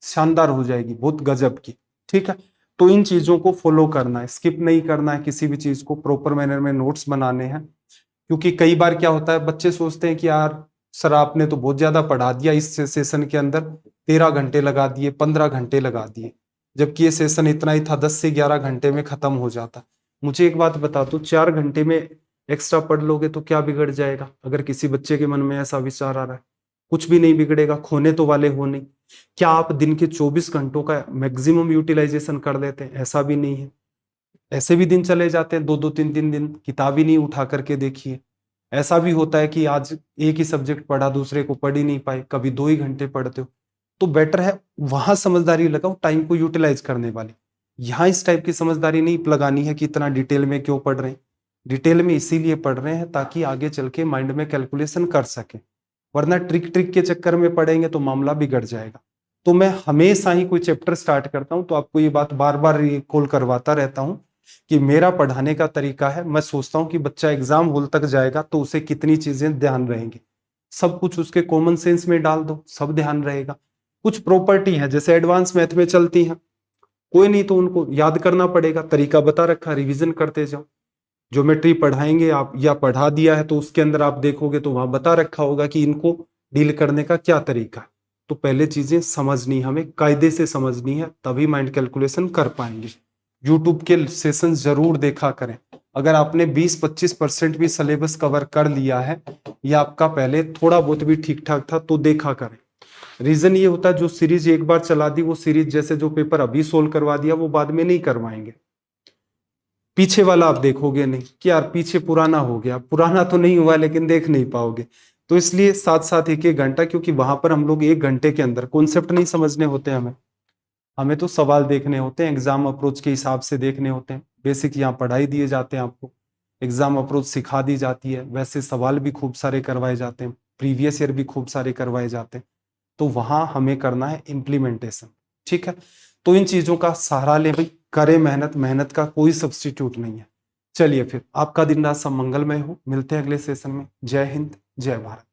शानदार हो जाएगी, बहुत गजब की। ठीक है, तो इन चीजों को फॉलो करना है, स्किप नहीं करना है किसी भी चीज को, प्रॉपर मैनर में नोट्स बनाने हैं। क्योंकि कई बार क्या होता है, बच्चे सोचते हैं कि यार सर आपने तो बहुत ज्यादा पढ़ा दिया, इस सेशन के अंदर 13 घंटे लगा दिए, 15 घंटे लगा दिए, जबकि ये सेशन इतना ही था, 10 से 11 घंटे में खत्म हो जाता। मुझे एक बात बता दो, 4 घंटे में एक्स्ट्रा पढ़ लोगे तो क्या बिगड़ जाएगा? अगर किसी बच्चे के मन में ऐसा विचार आ रहा है, कुछ भी नहीं बिगड़ेगा, खोने तो वाले हो नहीं। क्या आप दिन के 24 घंटों का मैक्सिमम यूटिलाइजेशन कर लेते हैं? ऐसा भी नहीं है। ऐसे भी दिन चले जाते हैं, 2-2 3-3 दिन किताब ही नहीं उठा करके देखिए। ऐसा भी होता है कि आज एक ही सब्जेक्ट पढ़ा, दूसरे को पढ़ ही नहीं पाए, कभी 2 ही घंटे पढ़ते हो। तो बेटर है वहां समझदारी लगाओ, टाइम को यूटिलाइज करने वाली। यहाँ इस टाइप की समझदारी नहीं लगानी है कि इतना डिटेल में क्यों पढ़ रहे हैं। डिटेल में इसीलिए पढ़ रहे हैं ताकि आगे चल के माइंड में कैलकुलेशन कर सके, वरना ट्रिक ट्रिक के चक्कर में पढ़ेंगे तो मामला बिगड़ जाएगा। तो मैं हमेशा ही कोई चैप्टर स्टार्ट करता हूं तो आपको ये बात बार बार रिकॉल करवाता रहता हूं कि मेरा पढ़ाने का तरीका है, मैं सोचता हूं कि बच्चा एग्जाम हॉल तक जाएगा तो उसे कितनी चीजें ध्यान रहेंगी, सब कुछ उसके कॉमन सेंस में डाल दो, सब ध्यान रहेगा। कुछ प्रॉपर्टी है जैसे एडवांस मैथ में चलती हैं, कोई नहीं तो उनको याद करना पड़ेगा, तरीका बता रखा, रिवीजन करते जाओ। ज्योमेट्री पढ़ाएंगे आप या पढ़ा दिया है तो उसके अंदर आप देखोगे तो वहां बता रखा होगा कि इनको डील करने का क्या तरीका है। तो पहले चीजें समझनी, हमें कायदे से समझनी है, तभी माइंड कैलकुलेशन कर पाएंगे। यूट्यूब के सेशन जरूर देखा करें। अगर आपने 20-25% भी सिलेबस कवर कर लिया है या आपका पहले थोड़ा बहुत भी ठीक ठाक था तो देखा करें। रीजन ये होता है जो सीरीज एक बार चला दी, वो सीरीज जैसे जो पेपर अभी सोल्व करवा दिया वो बाद में नहीं करवाएंगे। पीछे वाला आप देखोगे नहीं कि यार पीछे पुराना हो गया, पुराना तो नहीं हुआ लेकिन देख नहीं पाओगे। तो इसलिए साथ साथ एक एक घंटा, क्योंकि वहां पर हम लोग 1 घंटे के अंदर कॉन्सेप्ट नहीं समझने होते, हमें तो सवाल देखने होते हैं, एग्जाम अप्रोच के हिसाब से देखने होते हैं। बेसिक यहाँ पढ़ाई दिए जाते हैं आपको, एग्जाम अप्रोच सिखा दी जाती है, वैसे सवाल भी खूब सारे करवाए जाते हैं, प्रीवियस ईयर भी खूब सारे करवाए जाते हैं। तो वहां हमें करना है इम्प्लीमेंटेशन। ठीक है, तो इन चीजों का सहारा ले भाई, करें मेहनत, मेहनत का कोई सब्स्टिट्यूट नहीं है। चलिए फिर, आपका दिन रात सब मंगलमय हो, मिलते हैं अगले सेशन में। जय हिंद, जय भारत।